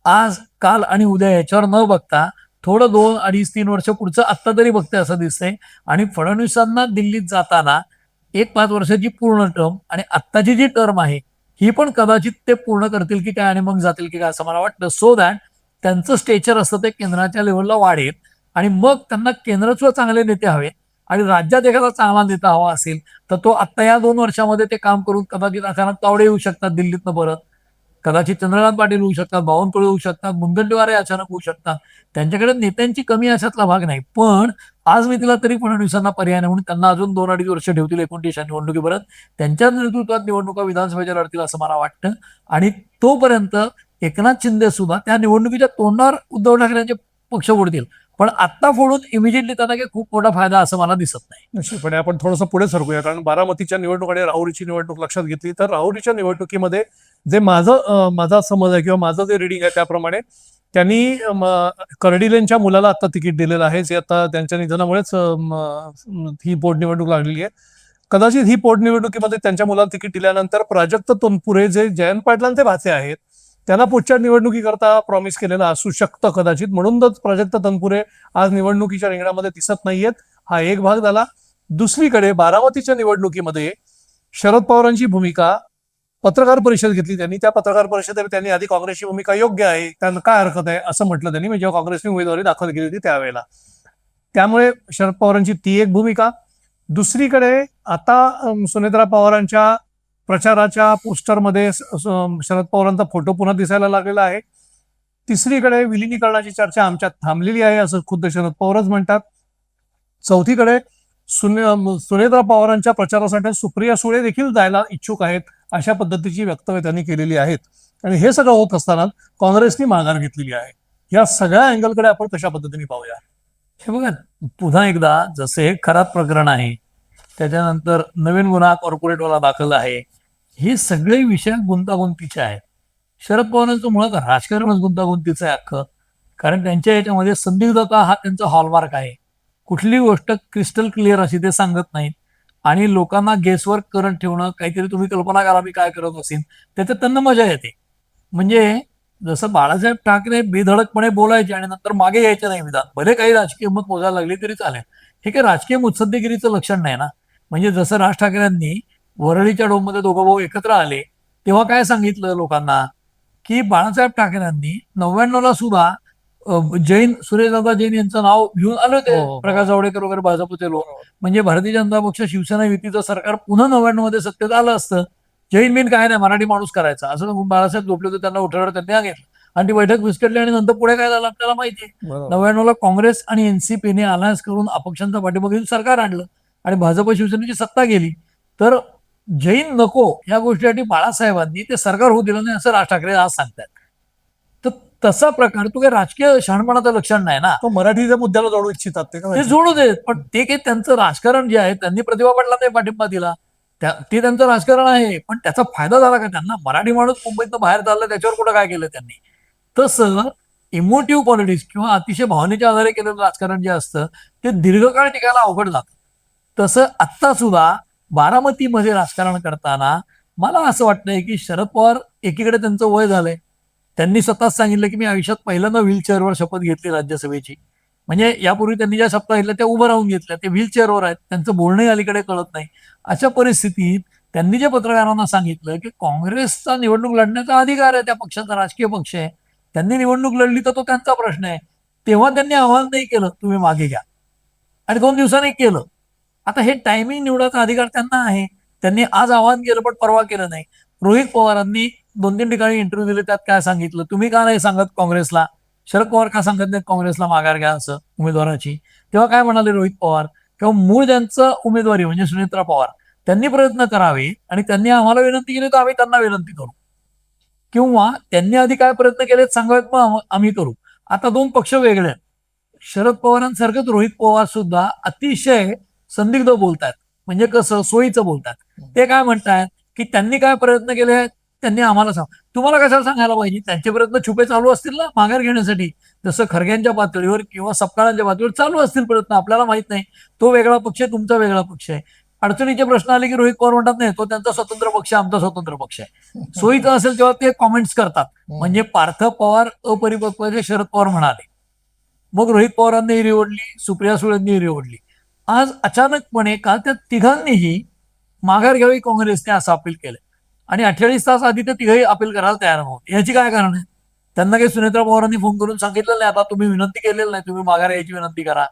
आज काल आणि उद्या याच्यावर न बघता थोडं 2, 2.5, 3 वर्ष पुढचं आत्ता तरी बघते असं दिसतंय. आणि फडणवीसांना दिल्लीत जाताना 5 वर्षाची पूर्ण टर्म आणि आत्ताची जी टर्म आहे ही पण कदाचित ते पूर्ण करतील की काय आणि मग जातील की काय असं मला वाटतं. सो दॅट त्यांचं स्टेचर असतं ते केंद्राच्या लेवलला वाढेल आणि मग त्यांना केंद्रात सुद्धा चांगले नेते हवे आणि राज्यात एखादा चांगला नेता हवा असेल तर तो आत्ता या 2 वर्षामध्ये ते काम करून कदाचित अचानक तावडे येऊ शकतात दिल्लीतनं परत, कदाचित चंद्रकांत पाटील होऊ शकतात, बावनकुळे होऊ शकतात, मुनगंटीवार अचानक होऊ शकतात. त्यांच्याकडे नेत्यांची कमी अशातला भाग नाही. पण आज मी तिला तरी फडणवीसांना पर्याय नाही म्हणून त्यांना अजून 2-2.5 वर्ष ठेवतील 29 निवडणुकीपर्यंत. त्यांच्या नेतृत्वात निवडणुका विधानसभेच्या लढतील असं मला वाटतं. आणि तोपर्यंत एकनाथ शिंदे सुद्धा त्या निवडणुकीच्या तोंडावर उद्धव ठाकरेंचे पक्ष फोडतील. पण आत्ता फोडून इमिजिएटली त्यांना काही खूप मोठा फायदा असं मला दिसत नाही. निश्चितपणे आपण थोडंसं पुढे सरकूया, कारण बारामतीच्या निवडणूक आणि राहुरीची निवडणूक लक्षात घेतली तर राहुरीच्या निवडणुकीमध्ये जे माझा समज आहे किंवा माझं जे रिडिंग आहे त्याप्रमाणे त्यांनी कर्डिलेंच्या मुलाला आता तिकीट दिलेलं आहे, जे आता त्यांच्या निधनामुळेच ही पोटनिवडणूक लागलेली आहे. कदाचित ही पोटनिवडणुकीमध्ये त्यांच्या मुलाला तिकीट दिल्यानंतर प्राजक्त तनपुरे जे जयंत पाटलांचे भाचे आहेत त्यांना पुढच्या निवडणुकीकरता प्रॉमिस केलेलं असू शकतं कदाचित, म्हणूनच प्राजक्त तनपुरे आज निवडणुकीच्या रिंगणामध्ये दिसत नाहीयेत. हा एक भाग झाला. दुसरीकडे बारामतीच्या निवडणुकीमध्ये शरद पवारांची भूमिका, पत्रकार परिषद घेतली त्यांनी. त्या पत्रकार परिषदेत त्यांनी आधी काँग्रेसची भूमिका योग्य आहे, त्यांना काय हरकत आहे असं म्हटलं त्यांनी, म्हणजे जेव्हा काँग्रेसने उमेदवारी दाखल केली होती त्यावेळेला. त्यामुळे शरद पवारांची ती एक भूमिका. दुसरीकडे आता सुनेत्रा पवारांच्या प्रचाराच्या पोस्टरमध्ये शरद पवारांचा फोटो पुन्हा दिसायला लागलेला आहे. तिसरीकडे विलिनीकरणाची चर्चा आमच्यात थांबलेली आहे असं खुद्द शरद पवारच म्हणतात. चौथीकडे सुनेत्रा पवारांच्या प्रचारासाठी सुप्रिया सुळे देखील जायला इच्छुक आहेत अशा पद्धतीची वक्तव्य त्यांनी केलेली आहेत. आणि हे सगळं होत असताना काँग्रेसने माघार घेतलेली आहे. या सगळ्या अँगलकडे आपण कशा पद्धतीने पाहूया. हे बघा, पुन्हा एकदा जसं हे खराब प्रकरण आहे, त्याच्यानंतर नवीन गुन्हा कॉर्पोरेटवाला दाखल आहे, हे सगळे विषय गुंतागुंतीचे आहेत. शरद पवारांचं मुळात राजकारणच गुंतागुंतीचं आहे अख्खं. कारण त्यांच्या याच्यामध्ये संदिग्धता हा त्यांचा हॉलमार्क आहे. कुठली गोष्ट क्रिस्टल क्लिअर अशी ते सांगत नाहीत आणि लोकांना गेसवर्क करत ठेवणं, काहीतरी तुम्ही कल्पना करा मी काय करत असेल, त्याच्यात त्यांना मजा येते. म्हणजे जसं बाळासाहेब ठाकरे बेधडकपणे बोलायचे आणि नंतर मागे यायचे नाही विधान, भले काही राजकीय मत मोजायला लागली तरी चालेल. हे काही राजकीय मुत्सद्देगिरीचं लक्षण नाही ना. म्हणजे जसं राज ठाकरेंनी वरळीच्या डोममध्ये दोघं भाऊ एकत्र आले तेव्हा काय सांगितलं लोकांना की बाळासाहेब ठाकरेंनी 99ला सुद्धा सुरेशदादा जैन यांचं नाव घेऊन आले होते. हो. प्रकाश जावडेकर वगैरे भाजपचे लोक. म्हणजे भारतीय जनता पक्ष शिवसेना युतीचं सरकार पुन्हा 99 मध्ये सत्तेत आलं असतं. जैन बिन काय नाही, मराठी माणूस करायचा असं बाळासाहेब झोपले होते, त्यांना उठवलं, त्यांनी सांगितलं आणि ती बैठक विस्कटली आणि नंतर पुढे काय झालं आपल्याला माहिती आहे. 99ला काँग्रेस आणि एनसीपीने अलायन्स करून अपक्षांचा पाठिंबा घेऊन सरकार आणलं आणि भाजप शिवसेनेची सत्ता गेली. तर जैन नको या गोष्टीसाठी बाळासाहेबांनी ते सरकार होऊ दिलं नाही असं राज ठाकरे आज सांगतात. तर तसा प्रकार तो काही राजकीय शहाणपणाचं लक्षण नाही ना. तो मराठीच्या मुद्द्याला जोडू इच्छितात ते जोडू देत, पण ते काही त्यांचं राजकारण जे आहे, त्यांनी प्रतिभा पाटलांना पाठिंबा दिला, ते त्यांचं राजकारण आहे. पण त्याचा फायदा झाला का त्यांना? मराठी माणूस मुंबईतनं बाहेर चालला त्याच्यावर कुठं काय केलं त्यांनी? तसं इमोटिव्ह पॉलिटिक्स किंवा अतिशय भावनेच्या आधारे केलेलं राजकारण जे असतं ते दीर्घकाळ टिकायला अवघड जातं. तसं आत्ता सुद्धा बारामतीमध्ये राजकारण करताना मला असं वाटतंय की शरद पवार एकीकडे त्यांचं वय झालंय, त्यांनी स्वतःच सांगितलं की मी आयुष्यात पहिल्यांदा व्हीलचेअरवर शपथ घेतली राज्यसभेची. म्हणजे यापूर्वी त्यांनी ज्या शपथ घेतल्या त्या उभं राहून घेतल्या, ते व्हीलचेअरवर आहेत, त्यांचं बोलणंही अलीकडे कळत नाही. अशा परिस्थितीत त्यांनी जे पत्रकारांना सांगितलं की काँग्रेसचा निवडणूक लढण्याचा अधिकार आहे, त्या पक्षाचा राजकीय पक्ष आहे, त्यांनी निवडणूक लढली तर तो त्यांचा प्रश्न आहे. तेव्हा त्यांनी आवाहन नाही केलं तुम्ही मागे घ्या आणि 2 दिवसांनी केलं. आता हे टायमिंग निवडायचा अधिकार त्यांना आहे. त्यांनी आज आवाहन केलं पण परवा केलं नाही. रोहित पवारांनी 2-3 ठिकाणी इंटरव्ह्यू दिले, त्यात काय सांगितलं, तुम्ही का नाही सांगत काँग्रेसला, शरद पवार का सांगत नाहीत काँग्रेसला माघार घ्या असं उमेदवाराची. तेव्हा काय म्हणाले रोहित पवार, किंवा मूळ ज्यांचं उमेदवारी म्हणजे सुनेत्रा पवार, त्यांनी प्रयत्न करावे आणि त्यांनी आम्हाला विनंती केली तर आम्ही त्यांना विनंती करू, किंवा त्यांनी आधी काय प्रयत्न केले सांगावेत मग आम्ही करू. आता दोन पक्ष वेगळे आहेत. शरद पवारांसारखंच रोहित पवार सुद्धा अतिशय संदिग्ध बोलतात. म्हणजे कसं सोयीचं बोलतात. ते काय म्हणतात की त्यांनी काय प्रयत्न केले आहेत त्यांनी आम्हाला सांग. तुम्हाला कशाला सांगायला पाहिजे? त्यांचे प्रयत्न छुपे चालू असतील ना माघार घेण्यासाठी. जसं खरग्यांच्या पातळीवर किंवा सपकाळांच्या पातळीवर चालू असतील प्रयत्न, आपल्याला माहित नाही. तो वेगळा पक्ष आहे, तुमचा वेगळा पक्ष आहे. अडचणीचे प्रश्न आले की रोहित पवार म्हणतात नाही तो त्यांचा स्वतंत्र पक्ष आहे, आमचा स्वतंत्र पक्ष आहे. सोयीचं असेल तेव्हा ते कॉमेंट्स करतात. म्हणजे पार्थ पवार अपरिपक्व शरद पवार म्हणाले. मग रोहित पवारांनी निवडली, सुप्रिया सुळेंनी निवडली. आज अचानकपणे काल त्या तिघांनीही माघार घ्यावी काँग्रेसने असं अपील केलं. आणि 48 तास आधी ते तिघही अपील करायला तयार नव्हते. याची काय कारण आहे? त्यांना काही सुनेत्रा पवारांनी फोन करून सांगितलं नाही आता तुम्ही विनंती केलेली नाही, तुम्ही माघार यायची विनंती करा.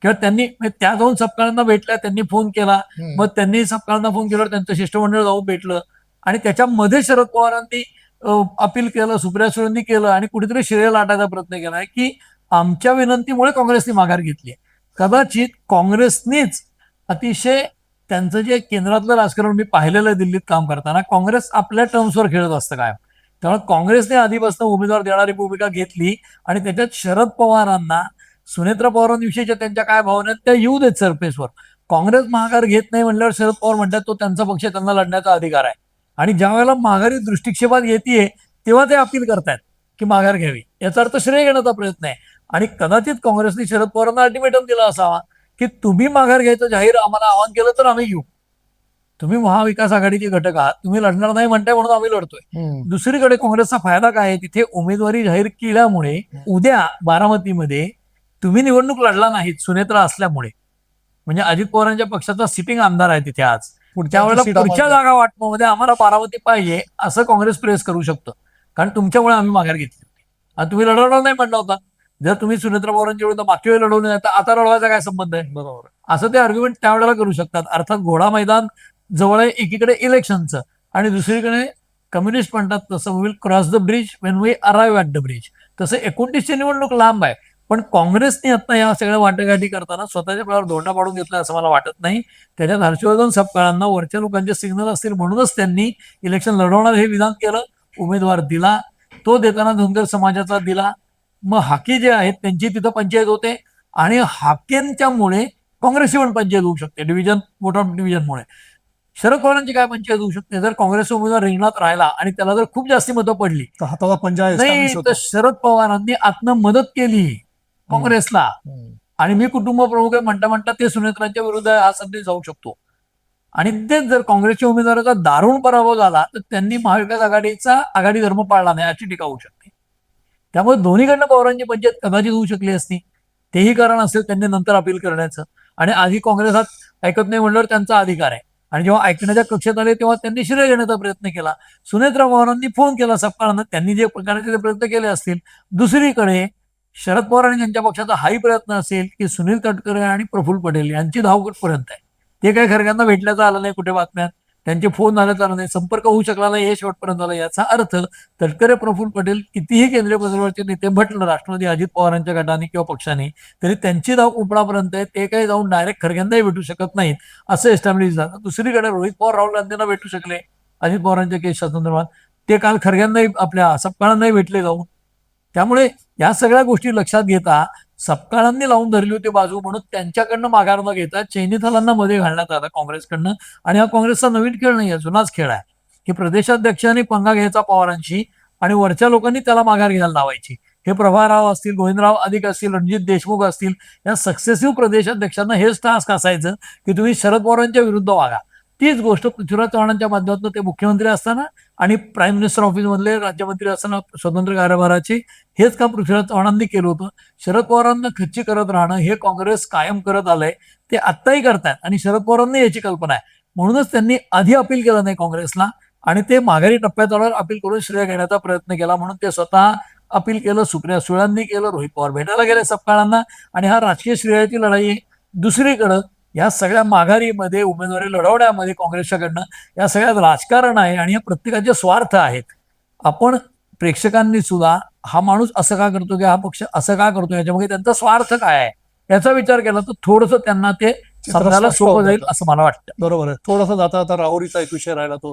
किंवा त्यांनी त्या जाऊन सपकाळांना भेटल्या, त्यांनी फोन केला. मग त्यांनी सपकाळांना फोन केल्यावर त्यांचं शिष्टमंडळ जाऊन भेटलं आणि त्याच्यामध्ये शरद पवारांनी अपील केलं, सुप्रिया सुळेंनी केलं आणि कुठेतरी श्रेय लाटायचा प्रयत्न केलाय की आमच्या विनंतीमुळे काँग्रेसने माघार घेतली. कदाचित काँग्रेसनीच अतिशय त्यांचं जे केंद्रातलं राजकारण मी पाहिलेलं आहे दिल्लीत काम करताना, काँग्रेस आपल्या टर्म्सवर खेळत असतं काय. त्यामुळे काँग्रेसने आधीपासून उमेदवार देणारी भूमिका घेतली आणि त्याच्यात शरद पवारांना सुनेत्रा पवारांविषयीच्या त्यांच्या काय भावना आहेत त्या येऊ देत सरफेसवर. काँग्रेस माघार घेत नाही म्हणल्यावर शरद पवार म्हणतात तो त्यांचा पक्ष, त्यांना लढण्याचा अधिकार आहे. आणि ज्या वेळेला माघारी दृष्टिक्षेपात येते तेव्हा ते अपील करतायत की माघार घ्यावी. याचा अर्थ श्रेय घेण्याचा प्रयत्न आहे. आणि कदाचित काँग्रेसने शरद पवारांना अल्टिमेटम दिला असावा की तुम्ही माघार घ्यायचं जाहीर आम्हाला आवाहन केलं तर आम्ही घेऊ. तुम्ही महाविकास आघाडीचे घटक आहात, तुम्ही लढणार नाही म्हणताय म्हणून आम्ही लढतोय. दुसरीकडे काँग्रेसचा फायदा काय आहे? तिथे उमेदवारी जाहीर केल्यामुळे उद्या बारामतीमध्ये तुम्ही निवडणूक लढला नाहीत सुनेत्रा असल्यामुळे, म्हणजे अजित पवारांच्या पक्षाचा सिटिंग आमदार आहे तिथे आज, त्यावेळेला पुढच्या जागा वाटपामध्ये आम्हाला बारामती पाहिजे असं काँग्रेस प्रेस करू शकतं. कारण तुमच्यामुळे आम्ही माघार घेतली होती आणि तुम्ही लढवणार नाही म्हणला होता. जर तुम्ही सुनेत्रा पवारांच्या विरुद्ध मागच्या वेळी लढवले नाही तर आता लढवायचा काय संबंध आहे? बरोबर, असं ते आर्ग्युमेंट त्यावेळेला करू शकतात. अर्थात घोडा मैदान जवळ आहे, एकीकडे इलेक्शनचं आणि दुसरीकडे कम्युनिस्ट म्हणतात तसं will cross the bridge when we arrive at the bridge. तसं 29ची निवडणूक लांब आहे. पण काँग्रेसने आता या सगळ्या वाटेघाटी करताना स्वतःच्या बळावर धोंडा पाडून घेतला असं मला वाटत नाही. त्याच्यात हर्षवर्धन सपकाळांना वरच्या लोकांचे सिग्नल असतील म्हणूनच त्यांनी इलेक्शन लढवणार हे विधान केलं, उमेदवार दिला. तो देताना धनगर समाजाचा दिला. मग हाके जे आहेत त्यांची तिथं पंचायत होते आणि हाकेंच्यामुळे काँग्रेसची पण पंचायत होऊ शकते डिव्हिजन, वोट ऑफ डिव्हिजनमुळे. शरद पवारांची काय पंचायत होऊ शकते? जर काँग्रेसचा उमेदवार रिंगणात राहिला आणि त्याला जर खूप जास्ती मतं पडली हाताला पंजा नाही तर शरद पवारांनी आतनं मदत केली काँग्रेसला. आणि मी कुटुंब प्रमुख आहे म्हणता म्हणता ते सुनेत्रांच्या विरुद्ध हा संदेश जाऊ शकतो. आणि तेच जर काँग्रेसच्या उमेदवाराचा दारुण पराभव झाला तर त्यांनी महाविकास आघाडीचा आघाडी धर्म पाळला नाही अशी टीका होऊ शकते. त्यामुळे दोन्हीकडनं पवारांची पंचायत कदाचित होऊ शकली असती. तेही कारण असेल त्यांनी नंतर अपील करण्याचं. आणि आधी काँग्रेसात ऐकत नाही म्हणल्यावर त्यांचा अधिकार आहे. आणि जेव्हा ऐकण्याच्या कक्षेत आले तेव्हा त्यांनी श्रेय घेण्याचा प्रयत्न केला. सुनेत्रा पवारांनी फोन केला सपकाळांना, त्यांनी जे प्रकारचे प्रयत्न केले असतील. दुसरीकडे शरद पवार आणि त्यांच्या पक्षाचा हाही प्रयत्न असेल की सुनील तटकरे आणि प्रफुल्ल पटेल यांची धावपर्यंत आहे. ते काही खरग्यांना भेटल्याचं आलं नाही कुठे बातम्यात, त्यांचे फोन आल्याचं आलं नाही, संपर्क होऊ शकला नाही हे शेवटपर्यंत आलं. याचा अर्थ तटकरे प्रफुल्ल पटेल कितीही केंद्रीय पदावरचे नेते म्हटलं राष्ट्रवादी अजित पवारांच्या गटाने किंवा पक्षाने तरी त्यांची धाव उपडापर्यंत आहे. ते काही जाऊन डायरेक्ट खरग्यांनाही भेटू शकत नाहीत असं एस्टॅब्लिश झालं. दुसरीकडे रोहित पवार राहुल गांधींना भेटू शकले अजित पवारांच्या केसच्या संदर्भात, ते काल खरग्यांनाही आपल्या सपकाळांनाही भेटले जाऊन. त्यामुळे या सगळ्या गोष्टी लक्षात घेता सपकाळांनी लावून धरली होती बाजू म्हणून त्यांच्याकडनं माघार न घेता चैनीथालांना मध्ये घालण्यात आला काँग्रेसकडनं. आणि हा काँग्रेसचा नवीन खेळ नाही आहे, जुनाच खेळ आहे की प्रदेशाध्यक्षांनी पंगा घ्यायचा पवारांशी आणि वरच्या लोकांनी त्याला माघार घ्यायला लावायची. हे प्रभाराव असतील, गोविंदराव अधिक असतील, रणजित देशमुख असतील, या सक्सेसिव्ह प्रदेशाध्यक्षांना हेच टास्क असायचं की तुम्ही शरद पवारांच्या विरुद्ध वागा. तीच गोष्ट पृथ्वीराज चव्हाणांच्या माध्यमातून ते मुख्यमंत्री असताना आणि प्राईम मिनिस्टर ऑफिसमधले राज्यमंत्री असताना स्वतंत्र कारभाराचे हेच काम पृथ्वीराज चव्हाणांनी केलं होतं. शरद पवारांना खच्ची करत राहणं हे काँग्रेस कायम करत आलंय, ते आत्ताही करतायत आणि शरद पवारांना याची कल्पना आहे. म्हणूनच त्यांनी आधी अपील केलं नाही काँग्रेसला आणि ते माघारी टप्प्यात अपील करून श्रेय घेण्याचा प्रयत्न केला. म्हणून ते स्वतः अपील केलं, सुप्रिया सुळेंनी केलं, रोहित पवार भेटायला गेले सपकाळांना आणि हा राजकीय श्रेयाची लढाई आहे. दुसरीकडं या सगळ्या माघारीमध्ये उमेदवारी लढवण्यामध्ये काँग्रेसच्याकडनं या सगळ्यात राजकारण आहे आणि या प्रत्येकाचे स्वार्थ आहेत. आपण प्रेक्षकांनी सुद्धा हा माणूस असं का करतो की हा पक्ष असं का करतो याच्यामध्ये त्यांचा स्वार्थ काय आहे याचा विचार केला तर थोडंसं त्यांना ते समजायला सोपं जाईल असं मला वाटतं. बरोबर आहे. थोडासा जाता आता राहुरीचा एक विषय राहिला तो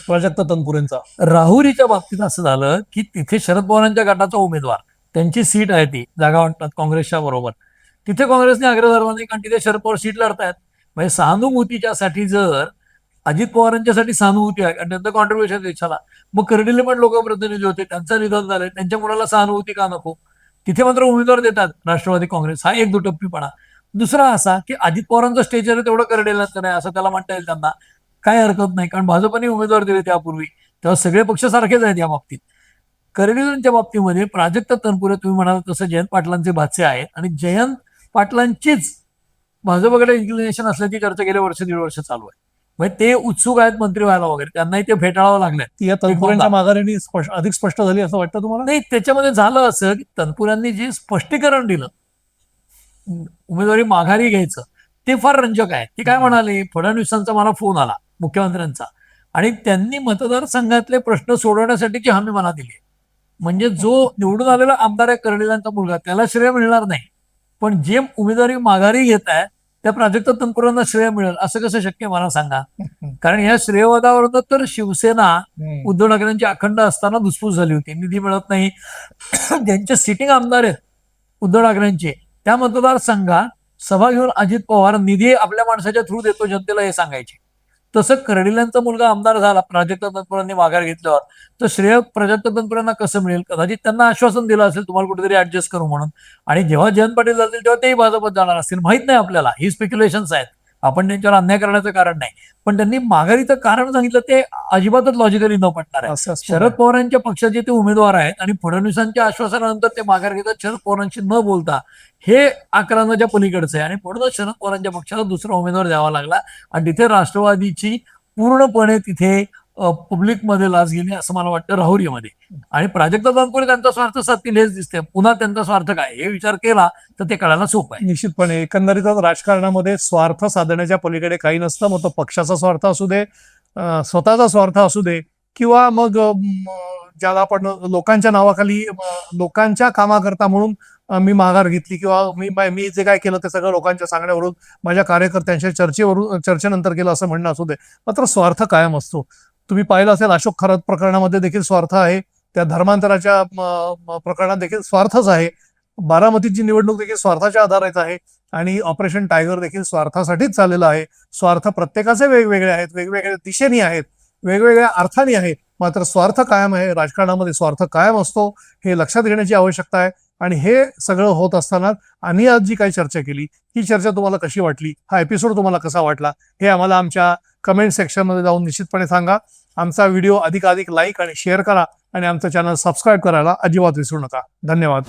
प्राजक्त तनपुरेंचा. राहुरीच्या बाबतीत असं झालं की तिथे शरद पवारांच्या गटाचा उमेदवार त्यांची सीट आहे ती जागा वाटतात काँग्रेसच्या बरोबर. तिथे काँग्रेसने आग्रह धरला नाही, कारण तिथे शरद पवार सीट लढतायत. म्हणजे सहानुभूतीच्यासाठी जर अजित पवारांच्यासाठी सहानुभूती आहे आणि त्यांचं कॉन्ट्रीब्युशन देशाला, मग कर्डिले पण लोकप्रतिनिधी होते, त्यांचं निधन झालंय, त्यांच्या मुलाला सहानुभूती का नको? तिथे मात्र उमेदवार देतात राष्ट्रवादी काँग्रेस. हा एक दुटप्पीपणा. दुसरा असा की अजित पवारांचं स्टेजर तेवढं कर्डिलेंचं नाही असं त्याला म्हणता येईल. त्यांना काय हरकत नाही, कारण भाजपने उमेदवार दिले त्यापूर्वी, तेव्हा सगळे पक्ष सारखेच आहेत या बाबतीत. कर्डिलेंच्या बाबतीमध्ये प्राजक्त तनपुरे तुम्ही म्हणाल तसं जयंत पाटलांचे भाचे आहेत आणि जयंत पाटलांचीच भाजपकडे इन्क्लिनेशन असल्याची चर्चा गेल्या वर्ष दीड वर्ष चालू आहे. म्हणजे ते उत्सुक आहेत मंत्री व्हायला वगैरे, त्यांनाही ते फेटाळावं लागलंय. या तनपुरांच्या माघारीने अधिक स्पष्ट झाली असं वाटतं तुम्हाला? नाही, त्याच्यामध्ये झालं असं की तनपुरांनी जे स्पष्टीकरण दिलं उमेदवारी माघारी घ्यायचं ते फार रंजक आहे. ते काय म्हणाले, फडणवीसांचा मला फोन आला मुख्यमंत्र्यांचा आणि त्यांनी मतदारसंघातले प्रश्न सोडवण्यासाठीची हमी मला दिली. म्हणजे जो निवडून आलेला आमदार आहे कर्डिलांचा मुलगा त्याला श्रेय मिळणार नाही, पण जे उमेदवारी माघारी घेत आहे त्या प्राजक्त तनपुरांना श्रेय मिळेल असं कसं शक्य मला सांगा? कारण या श्रेयवादावरून तर शिवसेना उद्धव ठाकरेंची अखंड असताना धुसफूस झाली होती. निधी मिळत नाही. ज्यांचे सिटिंग आमदार आहेत उद्धव ठाकरेंचे त्या मतदारसंघात सभा घेऊन अजित पवार निधी आपल्या माणसाच्या थ्रू देतो जनतेला हे सांगायचे. तसं कर्डिलांचा मुलगा आमदार झाला प्राजक्त तनपुरांनी माघार घेतल्यावर, तर श्रेय प्राजक्त तनपुरांना कसं मिळेल? कदाचित त्यांना आश्वासन दिलं असेल तुम्हाला कुठेतरी ऍडजस्ट करू म्हणून, आणि जेव्हा जयंत पाटील जातील तेव्हा तेही भाजपत जाणार असतील, माहित नाही आपल्याला. ही स्पेक्युलेशन्स आहेत, आपण त्यांच्यावर अन्याय करण्याचं कारण नाही. पण त्यांनी माघारीचं कारण सांगितलं ते अजिबातच लॉजिकली न पटणार आहे. शरद पवारांच्या पक्षाचे ते उमेदवार आहेत आणि फडणवीसांच्या आश्वासनानंतर ते माघार घेतात शरद पवारांशी न बोलता. हे आकलनाच्या पलीकडचं आहे आणि म्हणूनच शरद पवारांच्या पक्षाला दुसरा उमेदवार द्यावा लागला आणि तिथे राष्ट्रवादीची पूर्णपणे तिथे पब्लिकमध्ये लाच गेली असं मला वाटतं राहुरीमध्ये. आणि प्राजक्त तनपुरे त्यांचा स्वार्थ साधतील हेच दिसते. पुन्हा त्यांचा स्वार्थ काय हे विचार केला तर ते कळायला सोपं आहे. निश्चितपणे एकंदरीतच राजकारणामध्ये स्वार्थ साधण्याच्या पलीकडे काही नसतं. मग तो पक्षाचा स्वार्थ असू दे, स्वतःचा स्वार्थ असू दे, किंवा मग ज्याला आपण लोकांच्या नावाखाली लोकांच्या कामाकरता म्हणून मी माघार घेतली, किंवा मी जे काय केलं ते सगळं लोकांच्या सांगण्यावरून माझ्या कार्यकर्त्यांच्या चर्चेनंतर केलं असं म्हणणं असू दे, मात्र स्वार्थ कायम असतो. तुम्ही पाहिलं असेल अशोक खरात प्रकरणामध्ये देखील स्वार्थ आहे, त्या धर्मांतराच्या प्रकरणात देखील स्वार्थच आहे, बारामतीची निवडणूक देखील स्वार्थाच्या आधारित आहे आणि ऑपरेशन टायगर देखील स्वार्थासाठीच चाललेलं आहे. स्वार्थ प्रत्येकाचे वेगवेगळे आहेत, वेगवेगळ्या दिशेने आहेत, वेगवेगळ्या अर्थाने आहेत, मात्र स्वार्थ कायम आहे. राजकारणामध्ये स्वार्थ कायम असतो हे लक्षात घेण्याची आवश्यकता आहे. आणि हे सगळं होत असताना आम्ही आज जी काही चर्चा केली ही चर्चा तुम्हाला कशी वाटली, हा एपिसोड तुम्हाला कसा वाटला हे आम्हाला आमच्या कमेंट सेक्शनमध्ये जाऊन निश्चितपणे सांगा. आमचा व्हिडिओ अधिकाधिक लाईक आणि शेअर करा आणि आमचं चॅनल सबस्क्राईब करायला अजिबात विसरू नका. धन्यवाद.